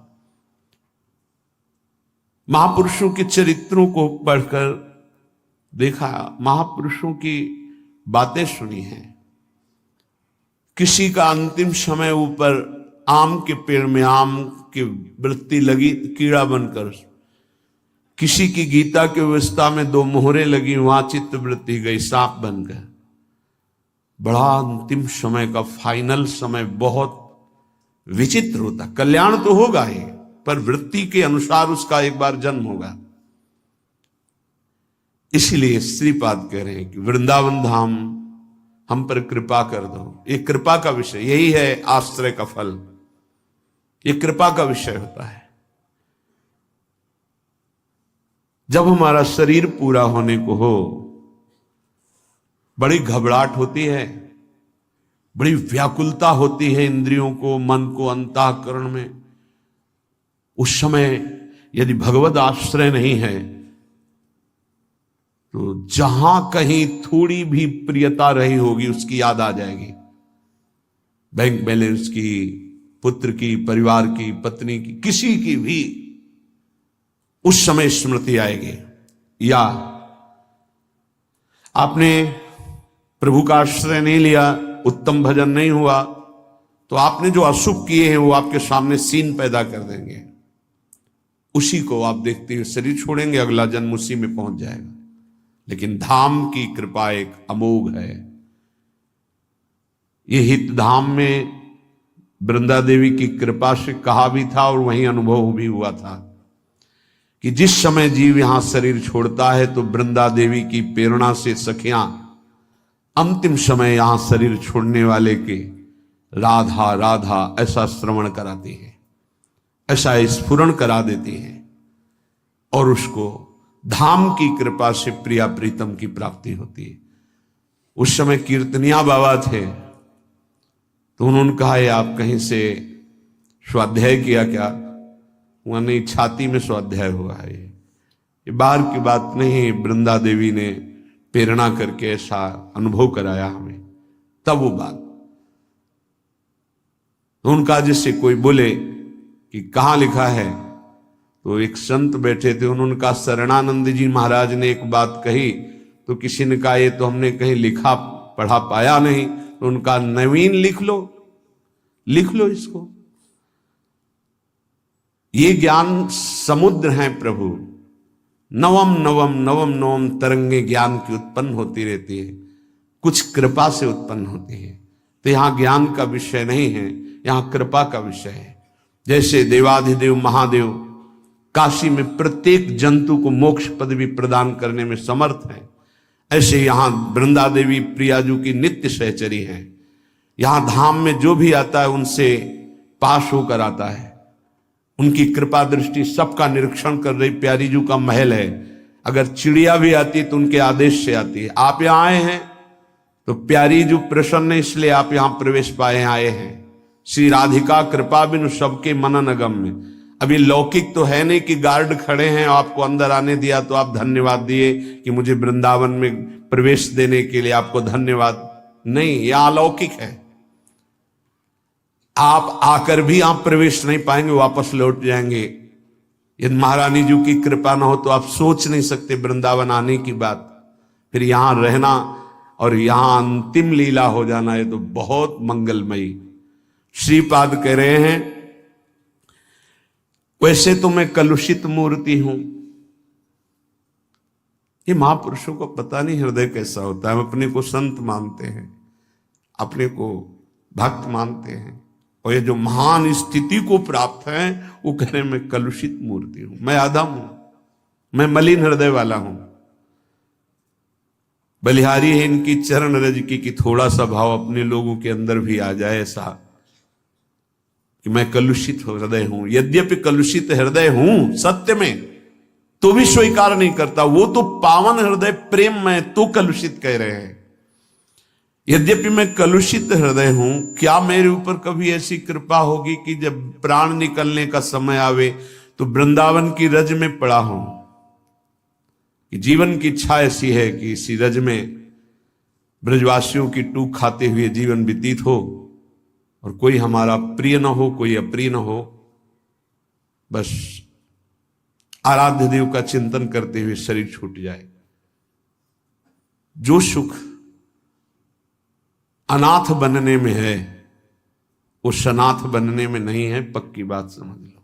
महापुरुषों के चरित्रों को पढ़कर देखा, महापुरुषों की बातें सुनी हैं। किसी का अंतिम समय ऊपर आम के पेड़ में आम की वृत्ति लगी, कीड़ा बनकर। किसी की गीता के अवस्था में 2 मोहरें लगी, वहां चित्त वृत्ति गई, सांप बनकर। बड़ा अंतिम समय का फाइनल समय बहुत विचित्र होता। कल्याण तो होगा ही, पर वृत्ति के अनुसार उसका एक बार जन्म होगा। इसीलिए श्रीपाद कह रहे हैं कि वृंदावन धाम हम पर कृपा कर दो। ये कृपा का विषय, यही है आश्रय का फल। ये कृपा का विषय होता है। जब हमारा शरीर पूरा होने को हो, बड़ी घबराहट होती है, बड़ी व्याकुलता होती है इंद्रियों को, मन को, अंतःकरण में। उस समय यदि भगवद आश्रय नहीं है तो जहां कहीं थोड़ी भी प्रियता रही होगी उसकी याद आ जाएगी। बैंक बैलेंस की, पुत्र की, परिवार की, पत्नी की, किसी की भी उस समय स्मृति आएगी। या आपने प्रभु का आश्रय नहीं लिया, उत्तम भजन नहीं हुआ, तो आपने जो अशुभ किए हैं वो आपके सामने सीन पैदा कर देंगे। उसी को आप देखते हुए शरीर छोड़ेंगे, अगला जन्म उसी में पहुंच जाएगा। लेकिन धाम की कृपा एक अमोघ है। ये हित धाम में वृंदा देवी की कृपा से कहा भी था और वहीं अनुभव भी हुआ था कि जिस समय जीव यहां शरीर छोड़ता है तो वृंदा देवी की प्रेरणा से सखियां अंतिम समय यहां शरीर छोड़ने वाले के राधा राधा ऐसा श्रवण कराती है, ऐसा स्फुरण करा देती है और उसको धाम की कृपा से प्रिया प्रीतम की प्राप्ति होती है। उस समय कीर्तनिया बाबा थे तो उन्होंने कहा ये आप कहीं से स्वाध्याय किया क्या? वहां नहीं, छाती में स्वाध्याय हुआ है। ये बाहर की बात नहीं, वृंदा देवी ने प्रेरणा करके ऐसा अनुभव कराया हमें, तब वो बात। तो उनका जिससे कोई बोले कि कहाँ लिखा है, तो एक संत बैठे थे, उन्होंने कहा शरणानंद जी महाराज ने एक बात कही, तो किसी ने कहा ये तो हमने कहीं लिखा पढ़ा पाया नहीं, तो उनका नवीन लिख लो इसको। ये ज्ञान समुद्र है प्रभु, नवम नवम नवम नवम तरंगे ज्ञान की उत्पन्न होती रहती है, कुछ कृपा से उत्पन्न होती है। तो यहां ज्ञान का विषय नहीं है, यहां कृपा का विषय है। जैसे देवाधिदेव महादेव काशी में प्रत्येक जंतु को मोक्ष पदवी प्रदान करने में समर्थ है, ऐसे यहां वृंदा देवी प्रियाजू की नित्य सहचरी है। यहां धाम में जो भी आता है उनसे पास होकर आता है। उनकी कृपा दृष्टि सबका निरीक्षण कर रही प्यारी जू का महल है। अगर चिड़िया भी आती है तो उनके आदेश से आती है। आप यहां आए हैं तो प्यारी जू प्रसन्न है, इसलिए आप यहां प्रवेश पाए आए हैं। श्री राधिका कृपा बिनु सबके मनन अगम में। अभी लौकिक तो है नहीं कि गार्ड खड़े हैं आपको अंदर आने दिया तो आप धन्यवाद दिए कि मुझे वृंदावन में प्रवेश देने के लिए आपको धन्यवाद। नहीं, यह अलौकिक है। आप आकर भी आप प्रवेश नहीं पाएंगे, वापस लौट जाएंगे। यदि महारानी जी की कृपा ना हो तो आप सोच नहीं सकते वृंदावन आने की बात, फिर यहां रहना और यहां अंतिम लीला हो जाना, ये तो बहुत मंगलमयी। श्रीपाद कह रहे हैं वैसे तो मैं कलुषित मूर्ति हूं। ये महापुरुषों को पता नहीं हृदय कैसा होता है। हम अपने को संत मानते हैं, अपने को भक्त मानते हैं, और ये जो महान स्थिति को प्राप्त है वो कह रहे मैं कलुषित मूर्ति हूं, मैं अधम हूं, मैं मलिन हृदय वाला हूं। बलिहारी है इनकी चरण रज की कि थोड़ा सा भाव अपने लोगों के अंदर भी आ जाए ऐसा कि मैं कलुषित हृदय हूं। यद्यपि कलुषित हृदय हूं सत्य में, तो भी स्वीकार नहीं करता। वो तो पावन हृदय प्रेम में तो कलुषित कह रहे हैं। यद्यपि मैं कलुषित हृदय हूं, क्या मेरे ऊपर कभी ऐसी कृपा होगी कि जब प्राण निकलने का समय आवे तो वृंदावन की रज में पड़ा हूं? कि जीवन की इच्छा ऐसी है कि इसी रज में ब्रजवासियों की टूक खाते हुए जीवन व्यतीत हो और कोई हमारा प्रिय न हो, कोई अप्रिय न हो, बस आराध्य देव का चिंतन करते हुए शरीर छूट जाए। जो सुख अनाथ बनने में है वो सनाथ बनने में नहीं है, पक्की बात समझ लो।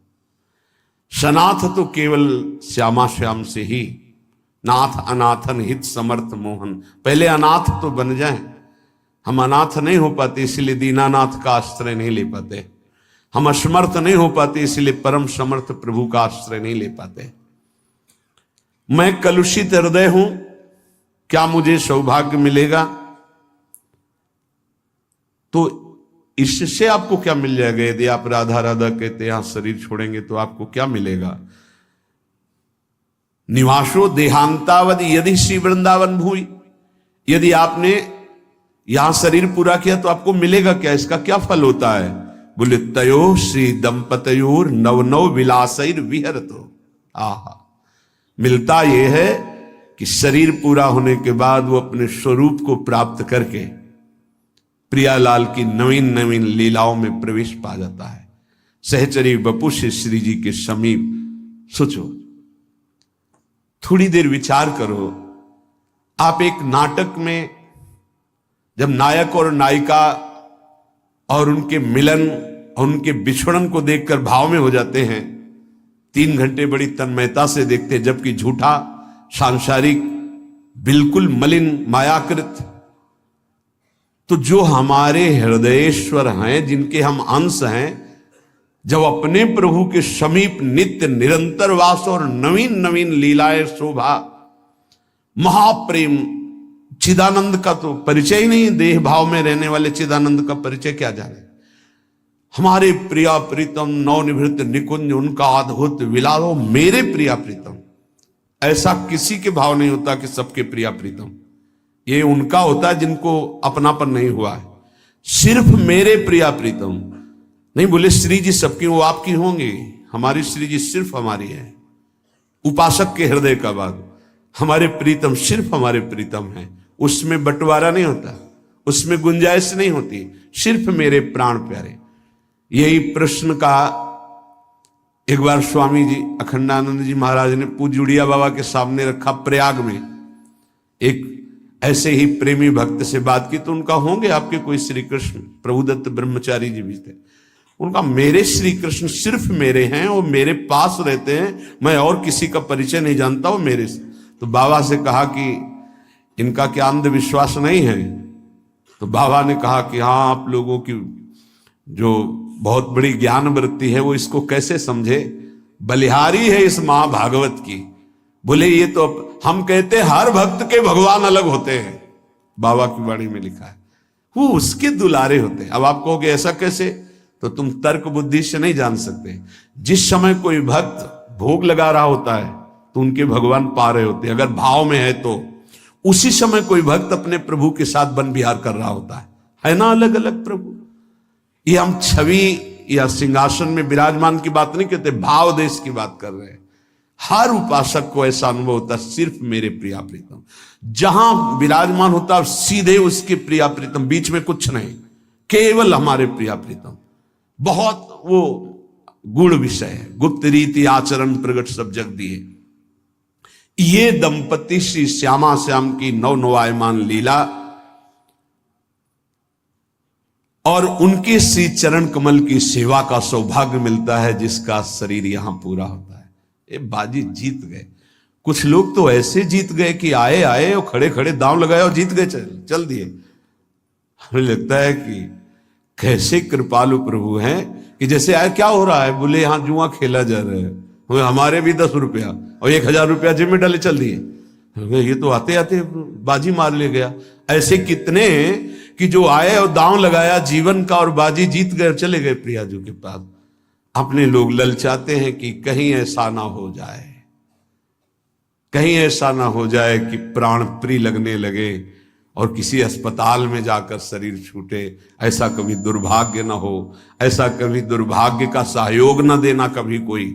सनाथ तो केवल श्यामा श्याम से ही, नाथ अनाथन हित समर्थ मोहन। पहले अनाथ तो बन जाए। हम अनाथ नहीं हो पाते इसलिए दीनानाथ का आश्रय नहीं ले पाते। हम असमर्थ नहीं हो पाते इसलिए परम समर्थ प्रभु का आश्रय नहीं ले पाते। मैं कलुषित हृदय हूं, क्या मुझे सौभाग्य मिलेगा? तो इससे आपको क्या मिल जाएगा? यदि आप राधा राधा कहते यहां शरीर छोड़ेंगे तो आपको क्या मिलेगा? निवासो देहांतावद यदि श्री वृंदावन भूई। यदि आपने यहां शरीर पूरा किया तो आपको मिलेगा क्या? इसका क्या फल होता है? बोले तयो श्री दंपतयोर नव नव विलासैर विहरतो। आहा, मिलता यह है कि शरीर पूरा होने के बाद वो अपने स्वरूप को प्राप्त करके प्रियालाल की नवीन नवीन लीलाओं में प्रवेश पा जाता है। सहचरी बपू से श्री जी के समीप। सोचो, थोड़ी देर विचार करो, आप एक नाटक में जब नायक और नायिका और उनके मिलन और उनके बिछड़न को देखकर भाव में हो जाते हैं, 3 घंटे बड़ी तन्मयता से देखते हैं, जबकि झूठा, सांसारिक, बिल्कुल मलिन, मायाकृत, तो जो हमारे हृदयेश्वर हैं, जिनके हम अंश हैं, जब अपने प्रभु के समीप नित्य निरंतर वास और नवीन नवीन लीलाएं शोभा, महाप्रेम, चिदानंद का तो परिचय ही नहीं, देह भाव में रहने वाले चिदानंद का परिचय क्या जाने। हमारे प्रिया प्रीतम नवनिभृत निकुंज उनका अद्भुत विलासो, मेरे प्रिया प्रीतम, ऐसा किसी के भाव नहीं होता कि सबके प्रिया प्रीतम, ये उनका होता है जिनको अपनापन नहीं हुआ है। सिर्फ मेरे प्रिया प्रीतम नहीं बोले, श्री जी सबकी, वो आपकी होंगी, हमारी श्री जी सिर्फ हमारी है। उपासक के हृदय का बात, हमारे प्रीतम सिर्फ हमारे प्रीतम हैं, उसमें बंटवारा नहीं होता, उसमें गुंजाइश नहीं होती, सिर्फ मेरे प्राण प्यारे। यही प्रश्न का एक बार स्वामी जी अखंडानंद जी महाराज ने पूज्य उड़िया बाबा के सामने रखा। प्रयाग में एक ऐसे ही प्रेमी भक्त से बात की, तो उनका होंगे आपके कोई श्री कृष्ण, प्रभुदत्त ब्रह्मचारी जी भी थे, उनका मेरे श्री कृष्ण सिर्फ मेरे हैं, वो मेरे पास रहते हैं, मैं और किसी का परिचय नहीं जानता, वो मेरे से। तो बाबा से कहा कि इनका क्या अंधविश्वास नहीं है? तो बाबा ने कहा कि हाँ, आप लोगों की जो बहुत बड़ी ज्ञान वृत्ति है वो इसको कैसे समझे, बलिहारी है इस महाभागवत की। बोले ये तो हम कहते हैं हर भक्त के भगवान अलग होते हैं, बाबा की वाणी में लिखा है, वो उसके दुलारे होते हैं। अब आप कहोगे ऐसा कैसे, तो तुम तर्क बुद्धि से नहीं जान सकते। जिस समय कोई भक्त भोग लगा रहा होता है तो उनके भगवान पा रहे होते हैं, अगर भाव में है तो। उसी समय कोई भक्त अपने प्रभु के साथ वन विहार कर रहा होता है ना, अलग अलग प्रभु। ये हम छवि या सिंहासन में विराजमान की बात नहीं कहते, भाव देश की बात कर रहे हैं। हर उपासक को ऐसा अनुभव होता है, सिर्फ मेरे प्रिया प्रीतम, जहां विराजमान होता है सीधे उसके प्रिया प्रीतम, बीच में कुछ नहीं, केवल हमारे प्रिया प्रीतम। बहुत वो गुण विषय है, गुप्त रीति आचरण प्रगट सब जग दिए। ये दंपति श्री श्यामा श्याम की नवनवायमान लीला और उनके श्री चरण कमल की सेवा का सौभाग्य मिलता है, जिसका शरीर यहां पूरा होता है। ये बाजी जीत गए। कुछ लोग तो ऐसे जीत गए कि आए आए और खड़े खड़े दांव लगाए और जीत गए, चल दिए। हमें लगता है कि कैसे कृपालु प्रभु हैं कि जैसे आए क्या हो रहा है, बोले यहां जुआ खेला जा रहा है, हमारे भी 10 रुपया और 1000 रुपया जेब में डाले चल दिए। ये तो आते आते बाजी मार ले गया। ऐसे कितने कि जो आए और दांव लगाया जीवन का और बाजी जीत गए, चले गए प्रियाजू के पास। अपने लोग ललचाते हैं कि कहीं ऐसा ना हो जाए, कहीं ऐसा ना हो जाए कि प्राण प्रिय लगने लगे और किसी अस्पताल में जाकर शरीर छूटे। ऐसा कभी दुर्भाग्य ना हो, ऐसा कभी दुर्भाग्य का सहयोग ना देना कभी कोई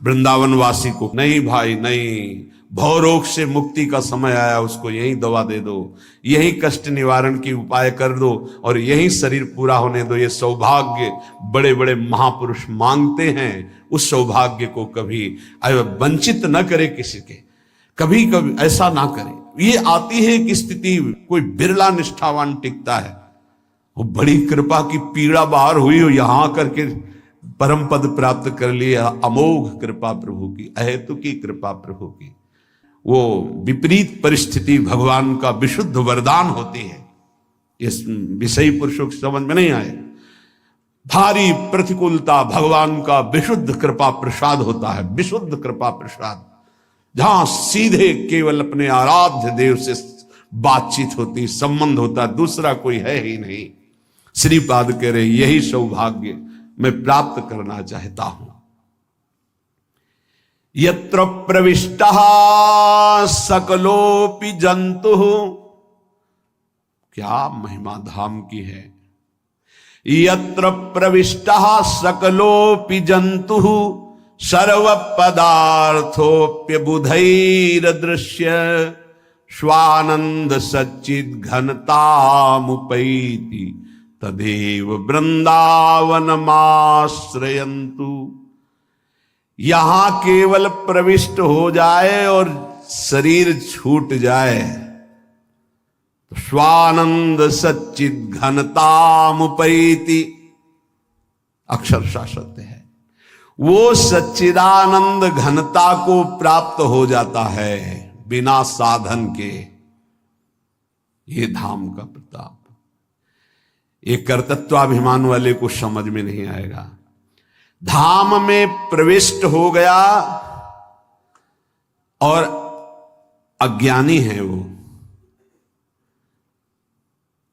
वृंदावन वासी को। नहीं भाई नहीं, भवरोग से मुक्ति का समय आया, उसको यही दवा दे दो, यही कष्ट निवारण की उपाय कर दो और यही शरीर पूरा होने दो। ये सौभाग्य बड़े बड़े महापुरुष मांगते हैं, उस सौभाग्य को कभी वंचित न करे किसी के, कभी कभी ऐसा ना करे। ये आती है कि स्थिति कोई बिरला निष्ठावान टिकता है, वो बड़ी कृपा की पीड़ा बाहर हुई हो, यहां करके परम पद प्राप्त कर लिया। अमोघ कृपा प्रभु की, अहेतुकी कृपा प्रभु की। वो विपरीत परिस्थिति भगवान का विशुद्ध वरदान होती है। इस विषयी पुरुषों की समझ में नहीं आए। भारी प्रतिकूलता भगवान का विशुद्ध कृपा प्रसाद होता है, विशुद्ध कृपा प्रसाद, जहां सीधे केवल अपने आराध्य देव से बातचीत होती, संबंध होता, दूसरा कोई है ही नहीं। श्रीपाद कह रहे यही सौभाग्य मैं प्राप्त करना चाहता हूं। यत्र प्रविष्टः सकलोपि जंतुः, क्या महिमा धाम की है। यत्र प्रविष्टः सकलोपि जंतुः सर्व पदार्थोप्य बुधैर दृश्य स्वानंद सच्चिद घनतामुपैति तदेव वृंदावनमाश्रयन्तु। यहां केवल प्रविष्ट हो जाए और शरीर छूट जाए तो स्वानंद सच्चिद घनतामुपैति, अक्षरशः सत्य है, वो सच्चिदानंद घनता को प्राप्त हो जाता है बिना साधन के। ये धाम का प्रताप, ये कर्तृत्वाभिमान वाले को समझ में नहीं आएगा। धाम में प्रविष्ट हो गया और अज्ञानी है वो,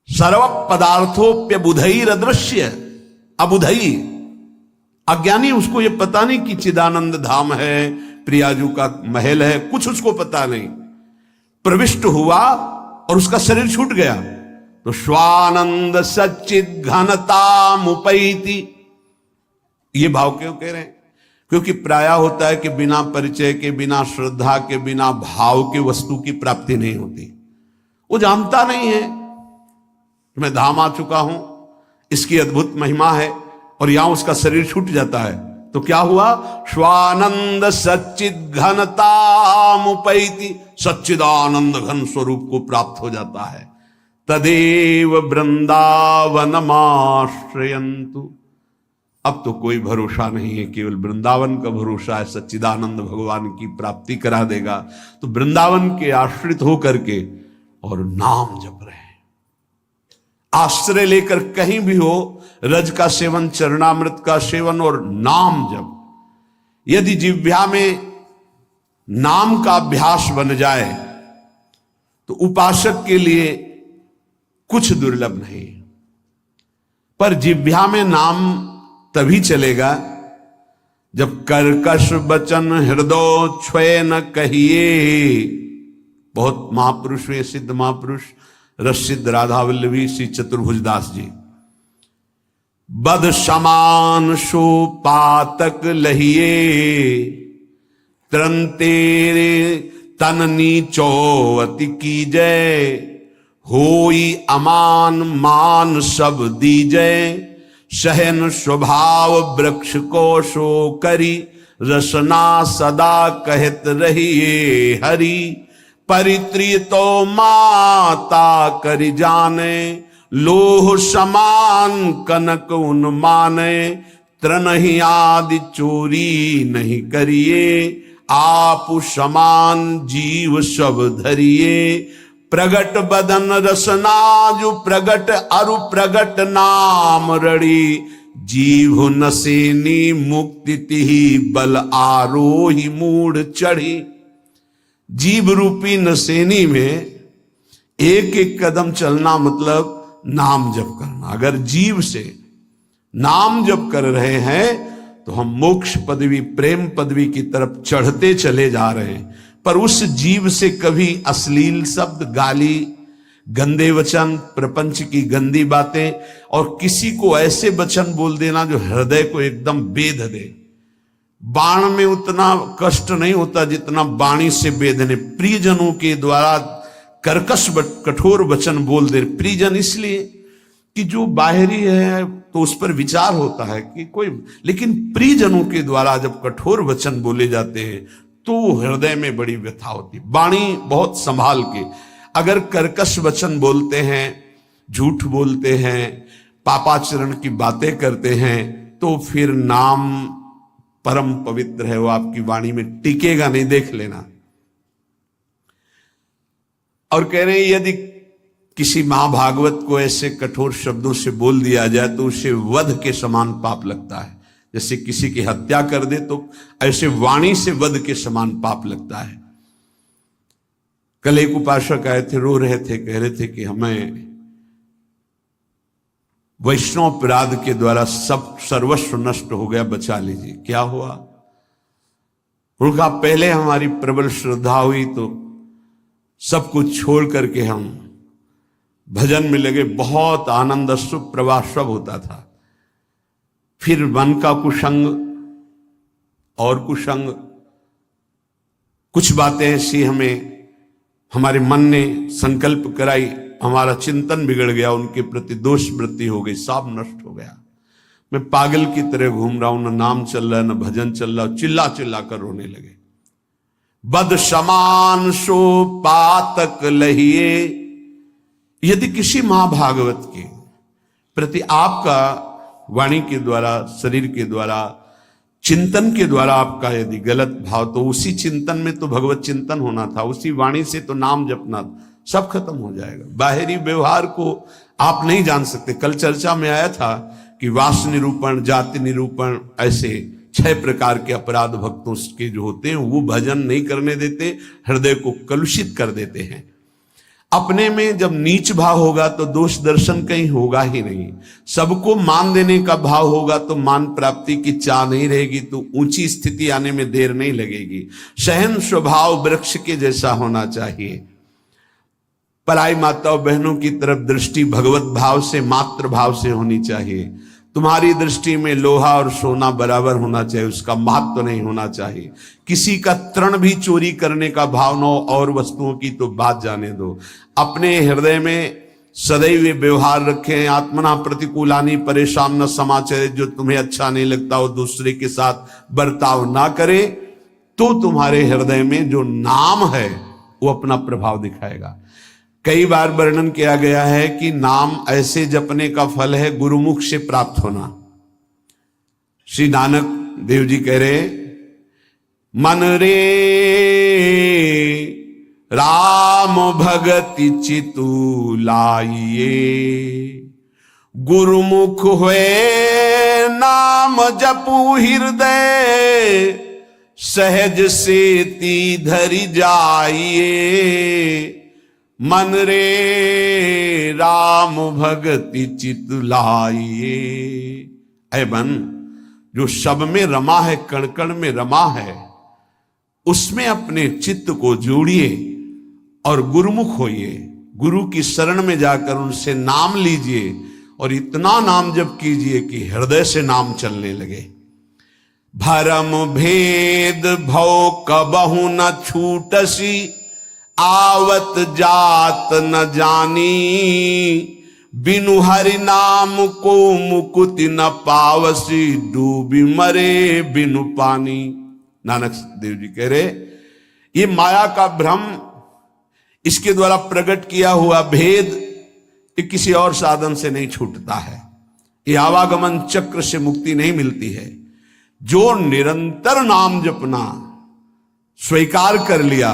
सर्व पदार्थोप्य बुधैर अदृश्य, अबुधई, अज्ञानी, उसको ये पता नहीं कि चिदानंद धाम है, प्रियाजू का महल है, कुछ उसको पता नहीं। प्रविष्ट हुआ और उसका शरीर छूट गया तो स्वानंद सच्चिद घनतामुपैति। ये भाव क्यों कह रहे हैं? क्योंकि प्रायः होता है कि बिना परिचय के, बिना श्रद्धा के, बिना भाव के वस्तु की प्राप्ति नहीं होती। वो जानता नहीं है कि मैं धाम आ चुका हूं, इसकी अद्भुत महिमा है, और यहां उसका शरीर छूट जाता है तो क्या हुआ? स्वानंद सच्चिद घनतामुपैति, सच्चिदानंद घन स्वरूप को प्राप्त हो जाता है। तदेव वृंदावनमाश्रयन्तु। अब तो कोई भरोसा नहीं है, केवल वृंदावन का भरोसा है। सच्चिदानंद भगवान की प्राप्ति करा देगा तो वृंदावन के आश्रित होकर के और नाम जप रहे हैं, आश्रय लेकर कहीं भी हो, रज का सेवन, चरणामृत का सेवन और नाम जप। यदि जिह्वा में नाम का अभ्यास बन जाए तो उपासक के लिए कुछ दुर्लभ नहीं। पर जिह्वा में नाम तभी चलेगा जब कर्कश बचन हृदय छुए न कहिए। बहुत महापुरुष हुए, सिद्ध महापुरुष रसिद्ध राधा वल्लभी श्री चतुर्भुजदास जी। बद समान सो पातक लहिए, त्रन तेरे तन नीचो अति कीजय, होई अमान मान सब दीजय, सहन स्वभाव वृक्ष को सो करी, रसना सदा कहत रहिए हरि, परित्रिय तो माता करि जाने, लोह समान कनक उन्माने, त्रनहि आदि चोरी नहीं करिए, आप समान जीव सब धरिए, प्रगट बदन रसना जो प्रगट अरु प्रगट नाम रड़ी, जीव नसेनी मुक्ति तिहि बल आरोही मूढ़ चढ़ी। जीव रूपी नसेनी में एक एक कदम चलना मतलब नाम जप करना। अगर जीव से नाम जप कर रहे हैं तो हम मोक्ष पदवी, प्रेम पदवी की तरफ चढ़ते चले जा रहे हैं। पर उस जीव से कभी अश्लील शब्द, गाली, गंदे वचन, प्रपंच की गंदी बातें और किसी को ऐसे वचन बोल देना जो हृदय को एकदम बेध दे। बाण में उतना कष्ट नहीं होता जितना वाणी से बेधने, प्रियजनों के द्वारा कर्कश कठोर वचन बोल दे। प्रियजन इसलिए कि जो बाहरी है तो उस पर विचार होता है कि कोई, लेकिन प्रियजनों के द्वारा जब कठोर वचन बोले जाते हैं तो हृदय में बड़ी व्यथा होती। वाणी बहुत संभाल के, अगर कर्कश वचन बोलते हैं, झूठ बोलते हैं, पापाचरण की बातें करते हैं तो फिर नाम परम पवित्र है, वो आपकी वाणी में टिकेगा नहीं, देख लेना। और कह रहे हैं यदि किसी महाभागवत को ऐसे कठोर शब्दों से बोल दिया जाए तो उसे वध के समान पाप लगता है। जैसे किसी की हत्या कर दे तो ऐसे वाणी से वध के समान पाप लगता है। कल एक उपासक आए थे, रो रहे थे, कह रहे थे कि हमें वैष्णव अपराध के द्वारा सब सर्वस्व नष्ट हो गया, बचा लीजिए। क्या हुआ? उनका पहले हमारी प्रबल श्रद्धा हुई तो सब कुछ छोड़ करके हम भजन में लगे, बहुत आनंद, सुख प्रवाह सब होता था। फिर मन का कुसंग और कुसंग, कुछ बातें ऐसी हमें हमारे मन ने संकल्प कराई, हमारा चिंतन बिगड़ गया, उनके प्रति दोष वृत्ति हो गई, सब नष्ट हो गया। मैं पागल की तरह घूम रहा हूं, न नाम चल रहा है न भजन चल रहा, चिल्ला चिल्ला कर रोने लगे। बद समान सो पातक लहिए। यदि किसी महाभागवत के प्रति आपका वाणी के द्वारा, शरीर के द्वारा, चिंतन के द्वारा आपका यदि गलत भाव, तो उसी चिंतन में तो भगवत चिंतन होना था, उसी वाणी से तो नाम जपना, सब खत्म हो जाएगा। बाहरी व्यवहार को आप नहीं जान सकते। कल चर्चा में आया था कि वास निरूपण, जाति निरूपण, ऐसे 6 प्रकार के अपराध भक्तों के जो होते हैं, वो भजन नहीं करने देते, हृदय को कलुषित कर देते हैं। अपने में जब नीच भाव होगा तो दोष दर्शन कहीं होगा ही नहीं। सबको मान देने का भाव होगा तो मान प्राप्ति की चाह नहीं रहेगी, तो ऊंची स्थिति आने में देर नहीं लगेगी। सहन स्वभाव वृक्ष के जैसा होना चाहिए। पराई माताओं बहनों की तरफ दृष्टि भगवत भाव से, मातृ भाव से होनी चाहिए। तुम्हारी दृष्टि में लोहा और सोना बराबर होना चाहिए, उसका महत्व नहीं होना चाहिए। किसी का तृण भी चोरी करने का भाव न हो, और वस्तुओं की तो बात जाने दो। अपने हृदय में सदैव व्यवहार रखें। आत्मना प्रतिकूलानी परेशान न समाचार। जो तुम्हें अच्छा नहीं लगता वो दूसरे के साथ बर्ताव ना करे, तो तुम्हारे हृदय में जो नाम है वो अपना प्रभाव दिखाएगा। कई बार वर्णन किया गया है कि नाम ऐसे जपने का फल है गुरुमुख से प्राप्त होना। श्री नानक देव जी कह रहे, मन रे राम भगति चितु लाइए, गुरुमुख हुए नाम जपू हृदय, सहज सेति धरि जाइए। मन रे राम भगति चित लाइए। ऐ मन, जो सब में रमा है, कण कण में रमा है, उसमें अपने चित्त को जोड़िए और गुरुमुख होइए। गुरु की शरण में जाकर उनसे नाम लीजिए और इतना नाम जप कीजिए कि हृदय से नाम चलने लगे। भरम भेद भव कबहु न छूटसी, आवत जात न जानी, बिनु हरि नाम को मुकुति न पावसी, डूबी मरे बिनु पानी। नानक देव जी कह रहे, ये माया का भ्रम, इसके द्वारा प्रकट किया हुआ भेद, ये किसी और साधन से नहीं छूटता है। ये आवागमन चक्र से मुक्ति नहीं मिलती है। जो निरंतर नाम जपना स्वीकार कर लिया,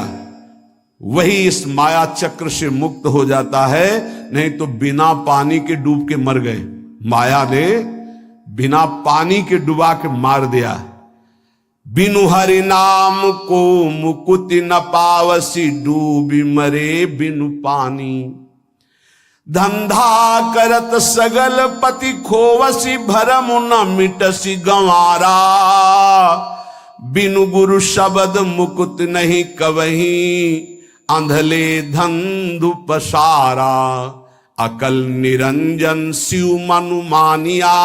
वही इस माया चक्र से मुक्त हो जाता है। नहीं तो बिना पानी के डूब के मर गए। माया ने बिना पानी के डुबा के मार दिया। बिनु हरि नाम को मुकुति न पावसी, डूबी मरे बिनु पानी। धंधा करत सगल पति खोवसी, भरम न मिटसी गंवारा, बिनु गुरु शब्द मुकुत नहीं कवही, अंधले धंधु पसारा। अकल निरंजन शिव मनु मानिया,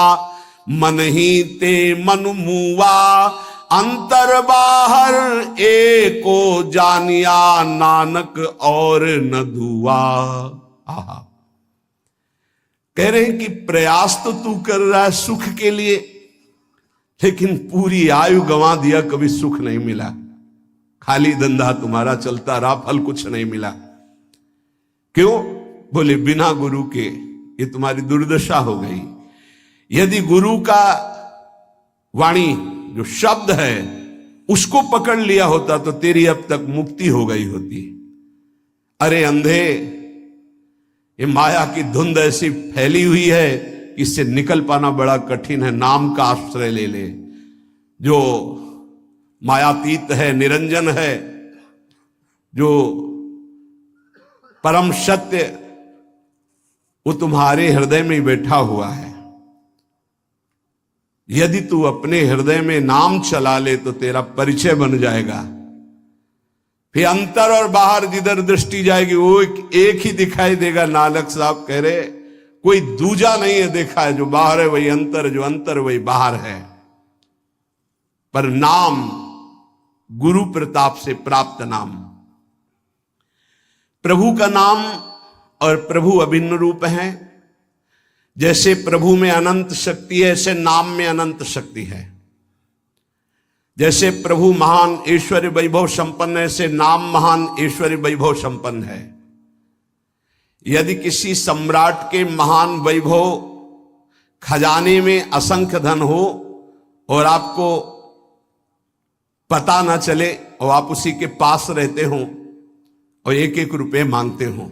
मन ही ते मनु मुआ, अंतर बाहर एको जानिया, नानक और न धुआ। आहा, कह रहे हैं कि प्रयास तो तू कर रहा है सुख के लिए, लेकिन पूरी आयु गंवा दिया, कभी सुख नहीं मिला। खाली धंधा तुम्हारा चलता रहा, फल कुछ नहीं मिला। क्यों? बोले बिना गुरु के ये तुम्हारी दुर्दशा हो गई। यदि गुरु का वाणी जो शब्द है उसको पकड़ लिया होता तो तेरी अब तक मुक्ति हो गई होती। अरे अंधे, ये माया की धुंध ऐसी फैली हुई है कि इससे निकल पाना बड़ा कठिन है। नाम का आश्रय ले ले, जो मायातीत है, निरंजन है, जो परम सत्य, वो तुम्हारे हृदय में बैठा हुआ है। यदि तू अपने हृदय में नाम चला ले तो तेरा परिचय बन जाएगा। फिर अंतर और बाहर जिधर दृष्टि जाएगी वो एक ही दिखाई देगा। नानक साहब कह रहे, कोई दूजा नहीं है देखा है। जो बाहर है वही अंतर, जो अंतर वही बाहर है। पर नाम गुरु प्रताप से प्राप्त नाम, प्रभु का नाम और प्रभु अभिन्न रूप हैं। जैसे प्रभु में अनंत शक्ति है, ऐसे नाम में अनंत शक्ति है। जैसे प्रभु महान ऐश्वर्य वैभव संपन्न है, ऐसे नाम महान ऐश्वर्य वैभव संपन्न है। यदि किसी सम्राट के महान वैभव खजाने में असंख्य धन हो और आपको पता ना चले और आप उसी के पास रहते हो और एक एक रुपए मांगते हो,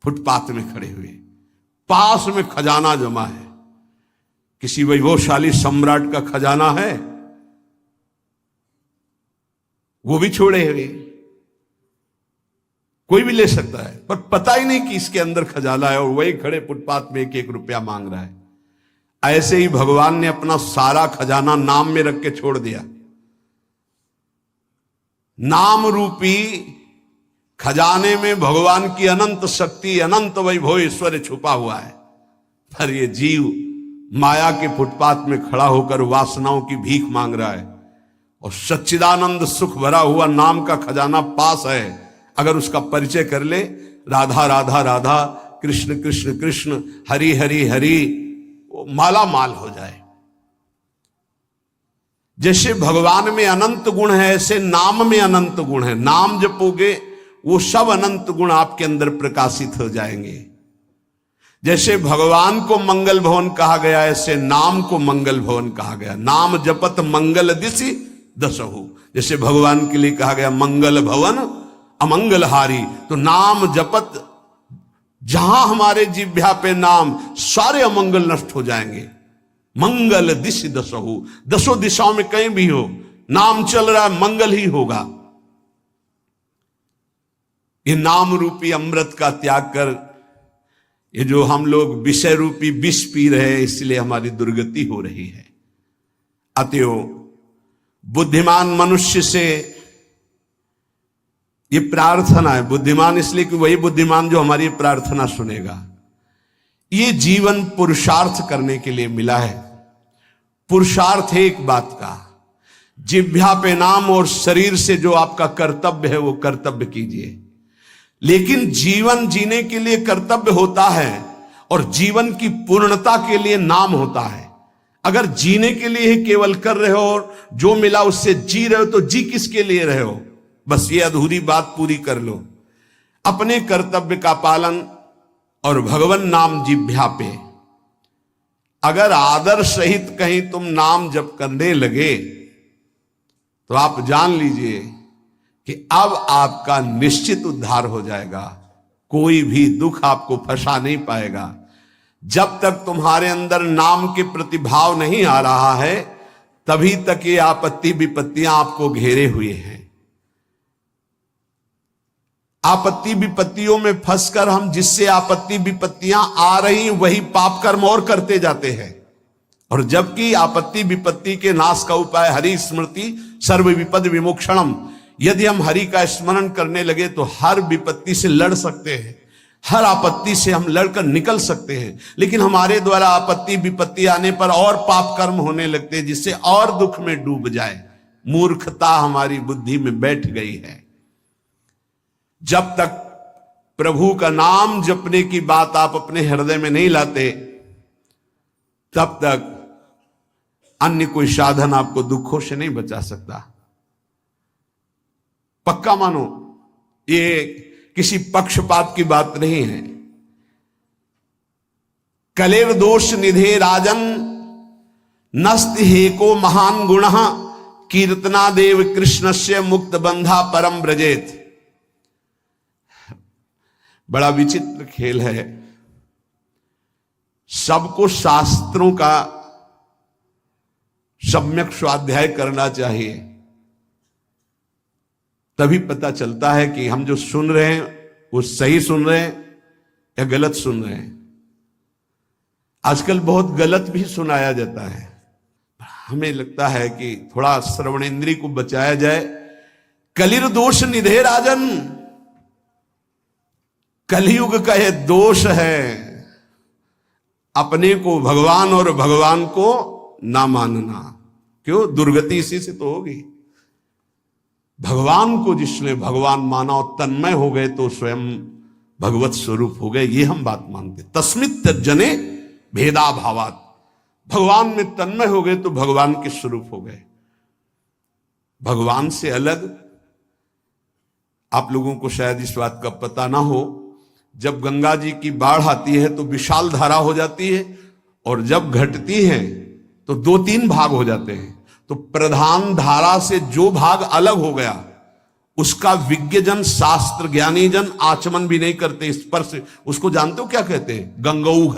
फुटपाथ में खड़े हुए, पास में खजाना जमा है, किसी वैभवशाली सम्राट का खजाना है, वो भी छोड़े हुए, कोई भी ले सकता है, पर पता ही नहीं कि इसके अंदर खजाना है और वही खड़े फुटपाथ में एक एक रुपया मांग रहा है। ऐसे ही भगवान ने अपना सारा खजाना नाम में रख के छोड़ दिया। नाम रूपी खजाने में भगवान की अनंत शक्ति, अनंत वैभव ऐश्वर्य छुपा हुआ है, पर ये जीव माया के फुटपाथ में खड़ा होकर वासनाओं की भीख मांग रहा है और सच्चिदानंद सुख भरा हुआ नाम का खजाना पास है। अगर उसका परिचय कर ले, राधा राधा राधा, कृष्ण कृष्ण कृष्ण, हरि हरि हरि, वो माला माल हो जाए। जैसे भगवान में अनंत गुण है, ऐसे नाम में अनंत गुण है। नाम जपोगे वो सब अनंत गुण आपके अंदर प्रकाशित हो जाएंगे। जैसे भगवान को मंगल भवन कहा गया, ऐसे नाम को मंगल भवन कहा गया। नाम जपत मंगल दिशि दसहु, जैसे भगवान के लिए कहा गया मंगल भवन अमंगल हारी, तो नाम जपत जहां हमारे जिह्वा पे नाम, सारे अमंगल नष्ट हो जाएंगे। मंगल दिशि दसहु, दसों दिशाओं में कहीं भी हो, नाम चल रहा है, मंगल ही होगा। ये नाम रूपी अमृत का त्याग कर, ये जो हम लोग विषय रूपी विष पी रहे हैं, इसलिए हमारी दुर्गति हो रही है। अतएव बुद्धिमान मनुष्य से ये प्रार्थना है, बुद्धिमान इसलिए कि वही बुद्धिमान जो हमारी प्रार्थना सुनेगा। ये जीवन पुरुषार्थ करने के लिए मिला है। पुरुषार्थ है एक बात का, जिह्वा पे नाम और शरीर से जो आपका कर्तव्य है वो कर्तव्य कीजिए। लेकिन जीवन जीने के लिए कर्तव्य होता है और जीवन की पूर्णता के लिए नाम होता है। अगर जीने के लिए ही केवल कर रहे हो और जो मिला उससे जी रहे हो, तो जी किसके लिए रहे हो? बस ये अधूरी बात पूरी कर लो। अपने कर्तव्य का पालन और भगवान नाम जिह्वा पे, अगर आदर सहित कहीं तुम नाम जप करने लगे तो आप जान लीजिए कि अब आपका निश्चित उद्धार हो जाएगा। कोई भी दुख आपको फंसा नहीं पाएगा। जब तक तुम्हारे अंदर नाम के प्रति भाव नहीं आ रहा है, तभी तक ये आपत्ति विपत्तियां आपको घेरे हुए हैं। आपत्ति विपत्तियों में फंसकर हम जिससे आपत्ति विपत्तियां आ रही वही पाप कर्म और करते जाते हैं। और जबकि आपत्ति विपत्ति के नाश का उपाय हरि स्मृति सर्व विपद विमोक्षणम, यदि हम हरि का स्मरण करने लगे तो हर विपत्ति से लड़ सकते हैं, हर आपत्ति से हम लड़कर निकल सकते हैं। लेकिन हमारे द्वारा आपत्ति विपत्ति आने पर और पाप कर्म होने लगते हैं, जिससे और दुख में डूब जाए। मूर्खता हमारी बुद्धि में बैठ गई है। जब तक प्रभु का नाम जपने की बात आप अपने हृदय में नहीं लाते, तब तक अन्य कोई साधन आपको दुखों से नहीं बचा सकता। पक्का मानो, ये किसी पक्षपात की बात नहीं है। कलेर दोष निधे राजन नस्त हेको महान गुण कीर्तना देव कृष्णस्य मुक्त बंधा परम ब्रजेत। बड़ा विचित्र खेल है। सबको शास्त्रों का सम्यक स्वाध्याय करना चाहिए, तभी पता चलता है कि हम जो सुन रहे हैं वो सही सुन रहे हैं या गलत सुन रहे हैं। आजकल बहुत गलत भी सुनाया जाता है। हमें लगता है कि थोड़ा श्रवणेंद्रिय को बचाया जाए। कलिर दोष निधे राजन, कलयुग का यह दोष है, अपने को भगवान और भगवान को ना मानना। क्यों? दुर्गति इसी से तो होगी। भगवान को जिसने भगवान माना और तन्मय हो गए तो स्वयं भगवत स्वरूप हो गए, ये हम बात मानते। तस्मित् त्यज्यने भेदा भावात, भगवान में तन्मय हो गए तो भगवान के स्वरूप हो गए। भगवान से अलग, आप लोगों को शायद इस बात का पता ना हो, जब गंगा जी की बाढ़ आती है तो विशाल धारा हो जाती है, और जब घटती है तो 2-3 भाग हो जाते हैं। तो प्रधान धारा से जो भाग अलग हो गया उसका विज्ञजन, शास्त्र ज्ञानी जन आचमन भी नहीं करते, स्पर्श। उसको जानते हो क्या कहते हैं? गंगौघ,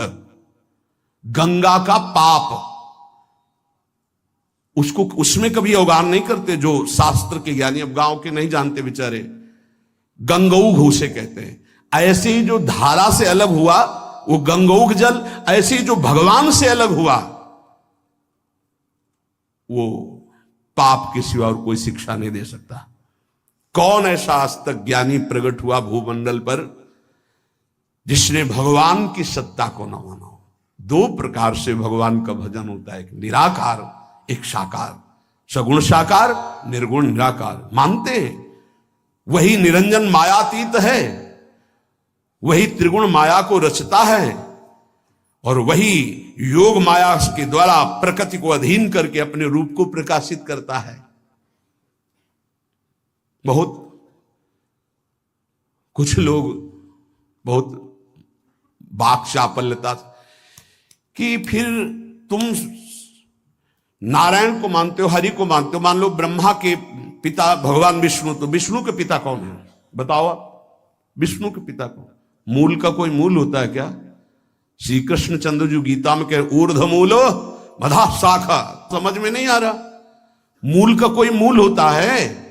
गंगा का पाप। उसको उसमें कभी अवगाहन नहीं करते जो शास्त्र के ज्ञानी, अब गांव के नहीं जानते बेचारे। गंगौघ उसे कहते हैं। ऐसे ही जो धारा से अलग हुआ वो गंगौघ जल, ऐसे ही जो भगवान से अलग हुआ वो पाप के सिवा और कोई शिक्षा नहीं दे सकता। कौन ऐसा आज तक ज्ञानी प्रकट हुआ भूमंडल पर जिसने भगवान की सत्ता को न माना हो? 2 प्रकार से भगवान का भजन होता है, एक निराकार, एक साकार। सगुण साकार, निर्गुण निराकार मानते हैं। वही निरंजन मायातीत है, वही त्रिगुण माया को रचता है, और वही योग माया के द्वारा प्रकृति को अधीन करके अपने रूप को प्रकाशित करता है। बहुत कुछ लोग बहुत वाक चापल्यता कि फिर तुम नारायण को मानते हो, हरि को मानते हो, मान लो ब्रह्मा के पिता भगवान विष्णु, तो विष्णु के पिता कौन है? बताओ आप, विष्णु के पिता कौन? मूल का कोई मूल होता है क्या? श्री कृष्ण चंद्र जी गीता में कह ऊर्ध्वमूलो मधा शाखा, समझ में नहीं आ रहा। मूल का कोई मूल होता है?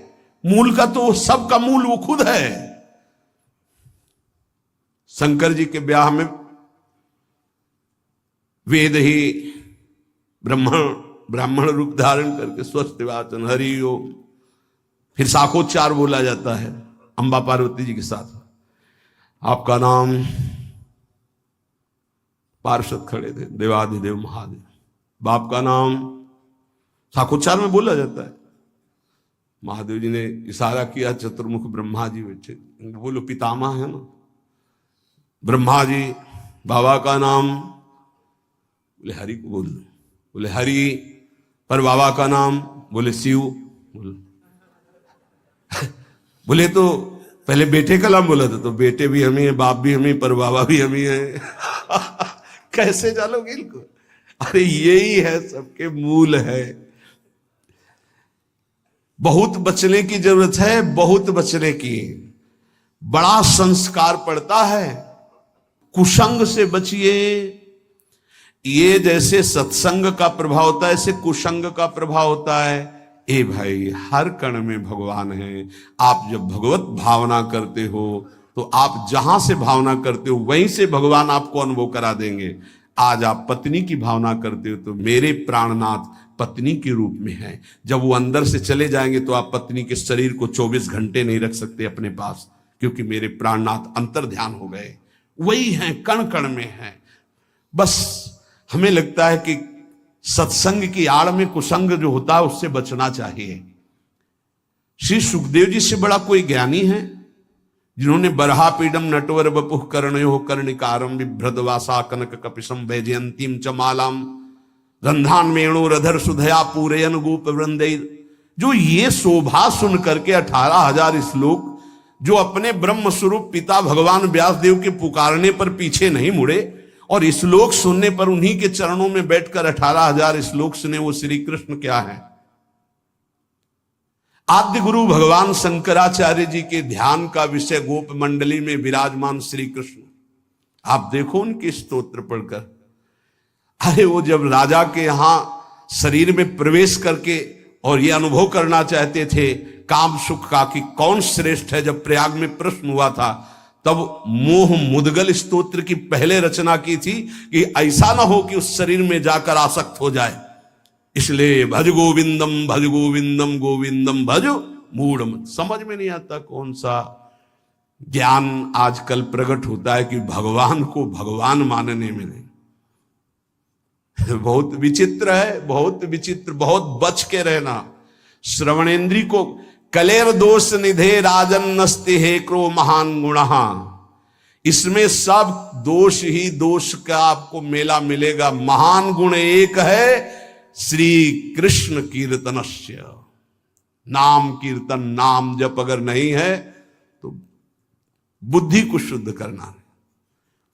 मूल का तो सबका मूल वो खुद है। शंकर जी के ब्याह में वेद ही ब्राह्मण रूप धारण करके स्वस्थ वाचन हरि ओम, फिर शाखोच्चार बोला जाता है अंबा पार्वती जी के साथ। आपका नाम, पार्षद खड़े थे, देवाधिदेव महादेव। बाप का नाम शाखोच्चार में बोला जाता है। महादेव जी ने इशारा किया, चतुर्मुख ब्रह्मा जी बैठे, बोलो पितामह है ना। ब्रह्मा जी, बाबा का नाम, बोले हरि को बोल दो, बोले हरि। पर बाबा का नाम, बोले शिव। बोले तो पहले बेटे का नाम बोला था, तो बेटे भी हम ही है, बाप भी हम ही, पर बाबा भी हम ही है। कैसे जानोगे इनको? अरे यही है, सबके मूल है। बहुत बचने की जरूरत है, बहुत बचने की। बड़ा संस्कार पड़ता है। कुसंग से बचिए। ये जैसे सत्संग का प्रभाव होता है, ऐसे कुसंग का प्रभाव होता है। ए भाई, हर कण में भगवान है। आप जब भगवत भावना करते हो तो आप जहां से भावना करते हो वहीं से भगवान आपको अनुभव करा देंगे। आज आप पत्नी की भावना करते हो तो मेरे प्राणनाथ पत्नी के रूप में है। जब वो अंदर से चले जाएंगे तो आप पत्नी के शरीर को 24 घंटे नहीं रख सकते अपने पास, क्योंकि मेरे प्राणनाथ अंतर ध्यान हो गए। वही है, कण कण में है। बस हमें लगता है कि सत्संग की आड़ में कुसंग जो होता है उससे बचना चाहिए। श्री सुखदेव जी से बड़ा कोई ज्ञानी है जिन्होंने बरहा पीडम नटवर बपुः कर्णयो कर्णिकारम बिभ्रदवासा कनक कपिशम वैजयंतीम च मालाम रंधान मेणु रधर सुधया पूरयन गोप वृंदे, जो ये शोभा सुन करके 18,000 श्लोक, जो अपने ब्रह्म स्वरूप पिता भगवान व्यासदेव के पुकारने पर पीछे नहीं मुड़े और श्लोक सुनने पर उन्हीं के चरणों में बैठकर 18,000 श्लोक सुने, वो श्री कृष्ण क्या है? आद्य गुरु भगवान शंकराचार्य जी के ध्यान का विषय गोप मंडली में विराजमान श्री कृष्ण। आप देखो उनके स्तोत्र पढ़कर। अरे वो जब राजा के यहां शरीर में प्रवेश करके और ये अनुभव करना चाहते थे काम सुख का कि कौन श्रेष्ठ है, जब प्रयाग में प्रश्न हुआ था, तब मोह मुदगल स्तोत्र की पहले रचना की थी कि ऐसा ना हो कि उस शरीर में जाकर आसक्त हो जाए। इसलिए भज गोविंदम गोविंदम भज मूढ़। समझ में नहीं आता कौन सा ज्ञान आजकल प्रकट होता है कि भगवान को भगवान मानने में नहीं। बहुत विचित्र है, बहुत विचित्र। बहुत बच के रहना। श्रवणेंद्री को कलेर दोष निधे राजन नस्ति हे क्रो महान गुणः। इसमें सब दोष ही दोष का आपको मेला मिलेगा। महान गुण एक है, श्री कृष्ण कीर्तनस्य। नाम कीर्तन, नाम जप अगर नहीं है तो बुद्धि को शुद्ध करना है।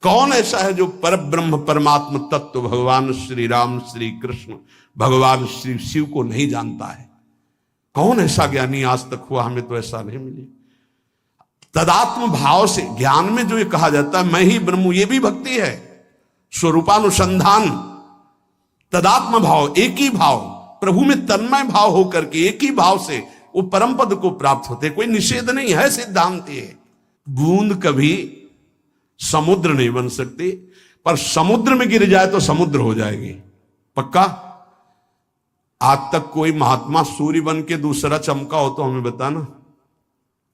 कौन ऐसा है जो पर ब्रह्म परमात्म तत्व भगवान श्री राम, श्री कृष्ण, भगवान श्री शिव को नहीं जानता है? कौन ऐसा ज्ञानी आज तक हुआ? हमें तो ऐसा नहीं मिली। तदात्म भाव से ज्ञान में जो ये कहा जाता है मैं ही ब्रह्म हूं, ये भी भक्ति है। स्वरूपानुसंधान, तदात्म भाव, एक ही भाव, प्रभु में तन्मय भाव होकर के एक ही भाव से वो परम पद को प्राप्त होते। कोई निषेध नहीं है, सिद्धांत है। बूंद कभी समुद्र नहीं बन सकती, पर समुद्र में गिर जाए तो समुद्र हो जाएगी, पक्का। आज तक कोई महात्मा सूर्य बन के दूसरा चमका हो तो हमें बताना।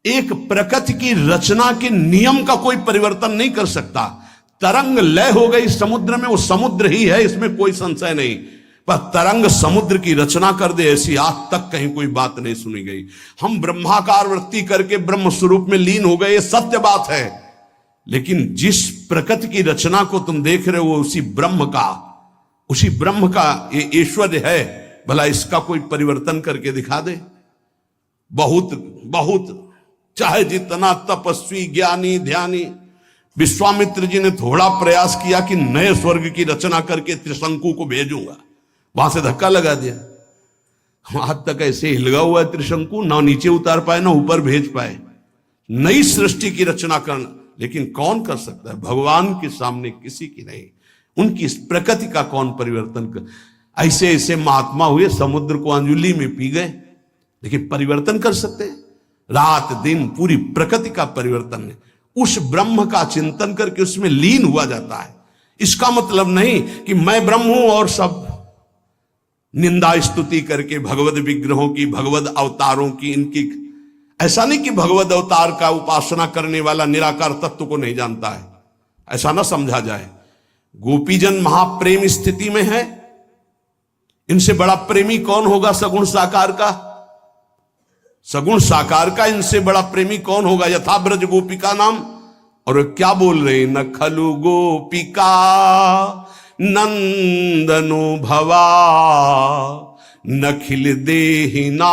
एक प्रकृति की रचना के नियम का कोई परिवर्तन नहीं कर सकता। तरंग लय हो गई समुद्र में, वो समुद्र ही है, इसमें कोई संशय नहीं। पर तरंग समुद्र की रचना कर दे, ऐसी आज तक कहीं कोई बात नहीं सुनी गई। हम ब्रह्माकार वृत्ति करके ब्रह्म स्वरूप में लीन हो गए, ये सत्य बात है। लेकिन जिस प्रकृति की रचना को तुम देख रहे हो उसी ब्रह्म का ये ऐश्वर्य है। भला इसका कोई परिवर्तन करके दिखा दे। बहुत बहुत चाहे जितना तपस्वी, ज्ञानी, ध्यानी, विश्वामित्र जी ने थोड़ा प्रयास किया कि नए स्वर्ग की रचना करके त्रिशंकु को भेजूंगा, वहां से धक्का लगा दिया। आज तक ऐसे हिलगा हुआ है त्रिशंकु, ना नीचे उतार पाए ना ऊपर भेज पाए। नई सृष्टि की रचना करना, लेकिन कौन कर सकता है? भगवान के सामने किसी की नहीं। उनकी इस प्रकृति का कौन परिवर्तन कर? ऐसे ऐसे महात्मा हुए, समुद्र को अंजुली में पी गए, लेकिन परिवर्तन कर सकते हैं? रात दिन पूरी प्रकृति का परिवर्तन है। उस ब्रह्म का चिंतन करके उसमें लीन हुआ जाता है। इसका मतलब नहीं कि मैं ब्रह्म हूं और सब निंदा स्तुति करके भगवद विग्रहों की, भगवद अवतारों की, इनकी, ऐसा नहीं कि भगवद अवतार का उपासना करने वाला निराकार तत्व को नहीं जानता है, ऐसा ना समझा जाए। गोपीजन महाप्रेम स्थिति में है। इनसे बड़ा प्रेमी कौन होगा? सगुण साकार का, सगुण साकार का इनसे बड़ा प्रेमी कौन होगा? यथा ब्रज गोपिका नाम। और क्या बोल रहे? न खलु गोपिका नंदनो भवा नखिल देहिना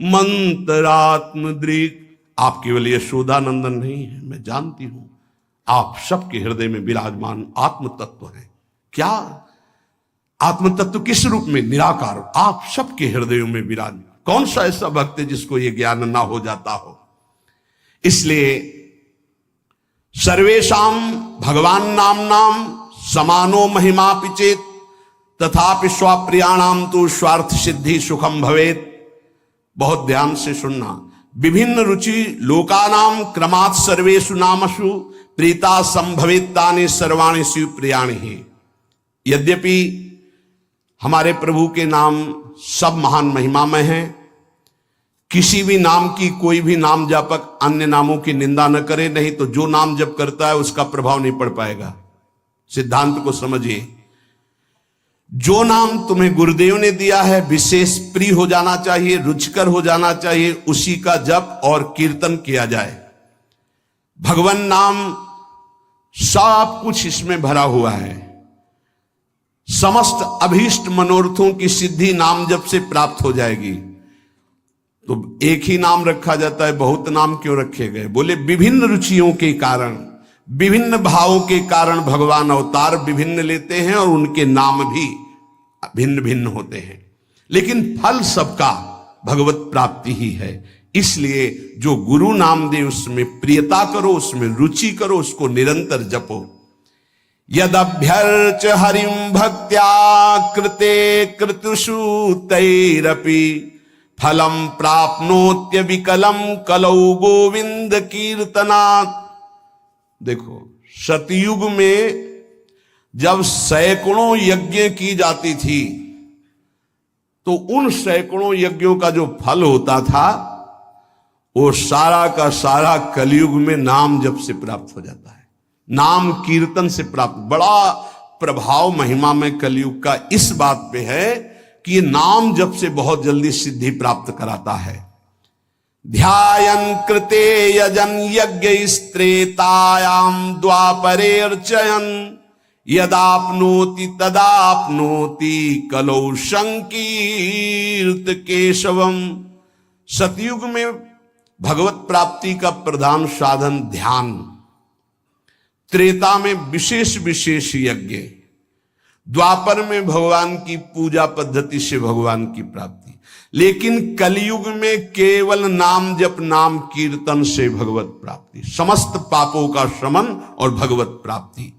मंत्रात्म दृक। आप केवल यशोदा नंदन नहीं है, मैं जानती हूं आप सबके हृदय में विराजमान आत्म तत्व है। क्या आत्म तत्व? किस रूप में? निराकार, आप सबके हृदयों में विराजमान। कौन सा ऐसा भक्त है जिसको यह ज्ञान ना हो जाता हो? इसलिए सर्वेशाम भगवान नाम नाम समानो महिमा पिचेत तथापि स्वाप्रियाणाम तो स्वार्थ सिद्धि सुखम भवेत। बहुत ध्यान से सुनना। विभिन्न रुचि लोकानाम क्रमात् सर्वेषु नामसु प्रीता संभवेत्तानि सर्वाणि शिव प्रियाणि ही। यद्यपि हमारे प्रभु के नाम सब महान महिमामय हैं, किसी भी नाम की कोई भी नाम जापक अन्य नामों की निंदा न करे, नहीं तो जो नाम जप करता है उसका प्रभाव नहीं पड़ पाएगा। सिद्धांत को समझिए। जो नाम तुम्हें गुरुदेव ने दिया है विशेष प्रिय हो जाना चाहिए, रुचिकर हो जाना चाहिए, उसी का जप और कीर्तन किया जाए। भगवान नाम सब कुछ इसमें भरा हुआ है। समस्त अभीष्ट मनोरथों की सिद्धि नाम जप से प्राप्त हो जाएगी। तो एक ही नाम रखा जाता है, बहुत नाम क्यों रखे गए? बोले विभिन्न रुचियों के कारण, विभिन्न भावों के कारण भगवान अवतार विभिन्न लेते हैं और उनके नाम भी भिन्न भिन्न होते हैं, लेकिन फल सबका भगवत प्राप्ति ही है। इसलिए जो गुरु नाम दे उसमें प्रियता करो, उसमें रुचि करो, उसको निरंतर जपो। यदभ्यर्च हरिं भक्त्या कृते कृतुषु तैरपि फलम प्राप्नोत्य विकलम कलौ गोविंद कीर्तनात्। देखो, सतयुग में जब सैकड़ों यज्ञ की जाती थी तो उन सैकड़ों यज्ञों का जो फल होता था वो सारा का सारा कलयुग में नाम जप से प्राप्त हो जाता है, नाम कीर्तन से प्राप्त। बड़ा प्रभाव महिमा में कलयुग का इस बात पे है कि ये नाम जप से बहुत जल्दी सिद्धि प्राप्त कराता है। ध्यायन् कृते यजन यज्ञ स्त्रेतायाम द्वापरेर्चयन् यदाप्नोति तदाप्नोति कलौ संकीर्त केशवम। सतयुग में भगवत प्राप्ति का प्रधान साधन ध्यान, त्रेता में विशेष विशेष यज्ञ, द्वापर में भगवान की पूजा पद्धति से भगवान की प्राप्ति, लेकिन कलयुग में केवल नाम जप नाम कीर्तन से भगवत प्राप्ति, समस्त पापों का शमन और भगवत प्राप्ति।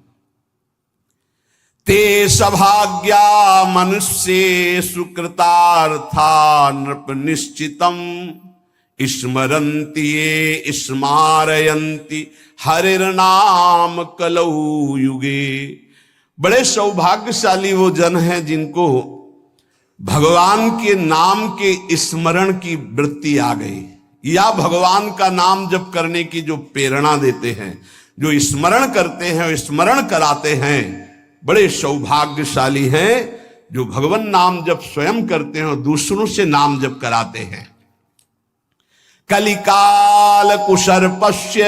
ते सभाग्या मनुष्य सुकृतार्था नृप निश्चितम स्मरन्ति ये स्मारयन्ति हरिर्नाम कलौ युगे। बड़े सौभाग्यशाली वो जन हैं जिनको भगवान के नाम के स्मरण की वृत्ति आ गई, या भगवान का नाम जप करने की जो प्रेरणा देते हैं, जो स्मरण करते हैं, स्मरण कराते हैं। बड़े सौभाग्यशाली हैं जो भगवान नाम जप स्वयं करते हैं और दूसरों से नाम जप कराते हैं। कलिकाल कुशर्पस्य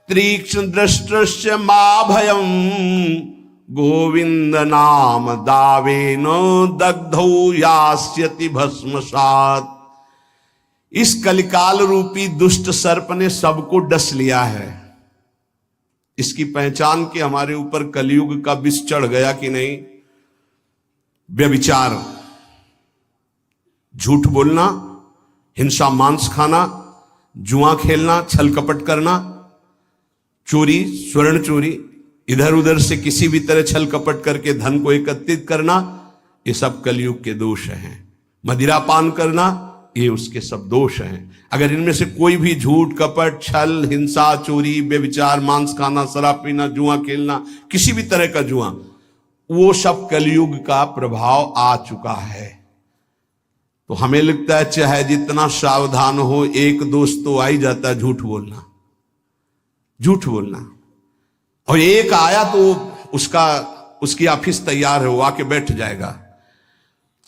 तीक्ष्ण दृष्टस्य मा भयम गोविंद नाम दावेन दग्धौ यास्यति भस्मसात्। इस कलिकाल रूपी दुष्ट सर्प ने सबको डस लिया है। इसकी पहचान के हमारे ऊपर कलयुग का विष चढ़ गया कि नहीं? व्यभिचार, झूठ बोलना, हिंसा मांस खाना, जुआ खेलना, छल कपट करना, चोरी, स्वर्ण चोरी, इधर उधर से किसी भी तरह छल कपट करके धन को एकत्रित करना, ये सब कलयुग के दोष हैं। मदिरा पान करना, ये उसके सब दोष हैं। अगर इनमें से कोई भी झूठ कपट छल हिंसा चोरी व्यभिचार मांस खाना शराब पीना जुआ खेलना किसी भी तरह का जुआ, वो सब कलयुग का प्रभाव आ चुका है। तो हमें लगता है चाहे जितना सावधान हो, एक दोस्त तो आ ही जाता है झूठ बोलना, झूठ बोलना। और एक आया तो उसकी ऑफिस तैयार है, वो आके बैठ जाएगा।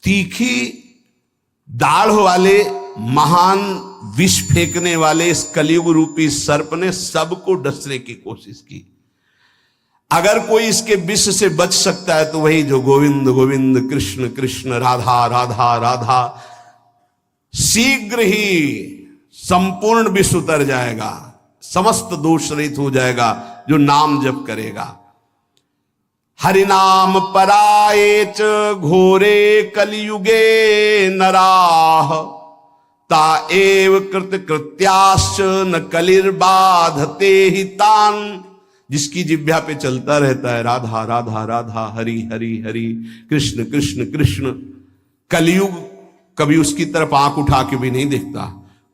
तीखी दाढ़ वाले महान विष फेंकने वाले इस कलयुग रूपी सर्प ने सबको डसने की कोशिश की। अगर कोई इसके विष से बच सकता है तो वही जो गोविंद गोविंद कृष्ण कृष्ण राधा राधा राधा, शीघ्र ही संपूर्ण विष उतर जाएगा, समस्त दोष रहित हो जाएगा जो नाम जप करेगा। हरिनाम परायेच घोरे कलियुगे नराह ता एव कृत कृत्याश्च न कलिर्बाधते ही तान। जिसकी जिह्वा पे चलता रहता है राधा राधा राधा हरि हरि हरि कृष्ण कृष्ण कृष्ण, कलयुग कभी उसकी तरफ आंख उठा के भी नहीं देखता।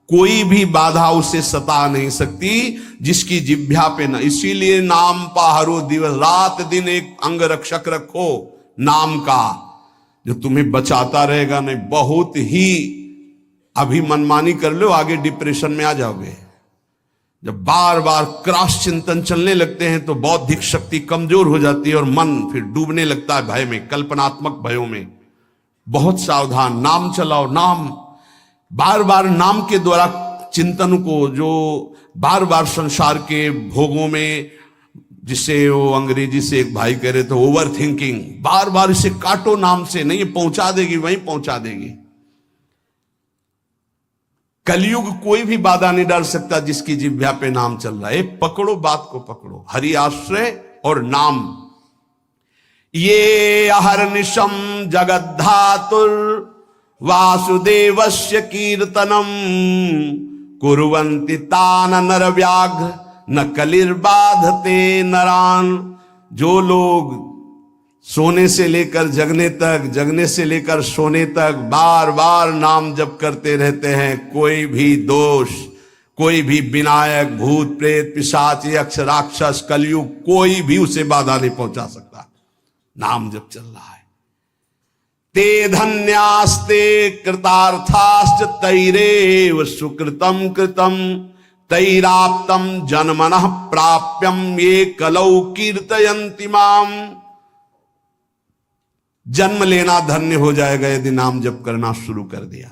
कोई भी बाधा उसे सता नहीं सकती जिसकी जिह्वा पे न। इसीलिए नाम पाहरो दिवस रात दिन एक अंग रक्षक रखो नाम का, जो तुम्हें बचाता रहेगा। नहीं बहुत ही अभी मनमानी कर लो, आगे डिप्रेशन में आ जाओगे। जब बार बार क्रॉस चिंतन चलने लगते हैं तो बौद्धिक शक्ति कमजोर हो जाती है और मन फिर डूबने लगता है भय में, कल्पनात्मक भयों में। बहुत सावधान, नाम चलाओ। नाम बार बार नाम के द्वारा चिंतन को, जो बार बार संसार के भोगों में, जिसे वो अंग्रेजी से एक भाई कह रहे थे ओवर थिंकिंग, बार बार इसे काटो नाम से, नहीं पहुंचा देगी, वहीं पहुंचा देगी। कलयुग कोई भी बाधा नहीं डाल सकता जिसकी जिह्वा पे नाम चल रहा है। पकड़ो बात को, पकड़ो हरि आश्रय और नाम। ये अहर्निशम जगद्धातुर वासुदेवस्य कीर्तनम कुर्वन्ति तान नरव्याघ्र न कलिर्बाधते नरान। जो लोग सोने से लेकर जगने तक, जगने से लेकर सोने तक बार बार नाम जप करते रहते हैं, कोई भी दोष, कोई भी विनायक भूत प्रेत पिशाच यक्ष राक्षस कलयुग कोई भी उसे बाधा नहीं पहुंचा सकता। नाम जप चल रहा है। ते धन्यास्ते कृतार्थाश्च तैरेव सुकृतम कृतम तैराप्तम जन्मनः प्राप्यम ये कलौ कीर्तयन्ति माम। जन्म लेना धन्य हो जाएगा यदि नाम जप करना शुरू कर दिया।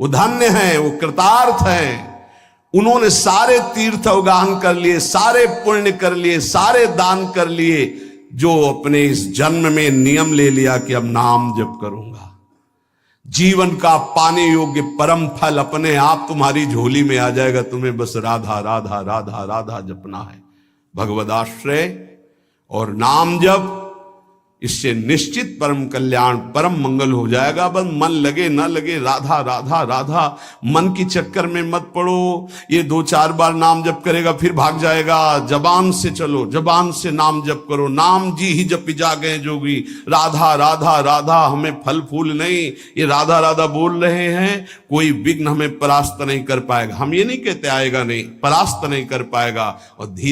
वो धन्य हैं, वो कृतार्थ हैं। उन्होंने सारे तीर्थ अवगाहन कर लिए, सारे पुण्य कर लिए, सारे दान कर लिए, जो अपने इस जन्म में नियम ले लिया कि अब नाम जप करूंगा। जीवन का पाने योग्य परम फल अपने आप तुम्हारी झोली में आ जाएगा। तुम्हें बस राधा राधा राधा राधा जपना है। भगवदाश्रय और नाम जप, इससे निश्चित परम कल्याण, परम मंगल हो जाएगा। बस मन लगे ना लगे, राधा राधा राधा, मन की चक्कर में मत पड़ो। ये 2-4 बार नाम जप करेगा फिर भाग जाएगा। जबान से चलो, जबान से नाम जप करो। नाम जी ही जपी जागे जोगी, राधा राधा राधा। हमें फल फूल नहीं, ये राधा राधा बोल रहे हैं, कोई विघ्न हमें परास्त नहीं कर पाएगा। हम ये नहीं कहते आएगा नहीं, परास्त नहीं कर पाएगा। और धीरे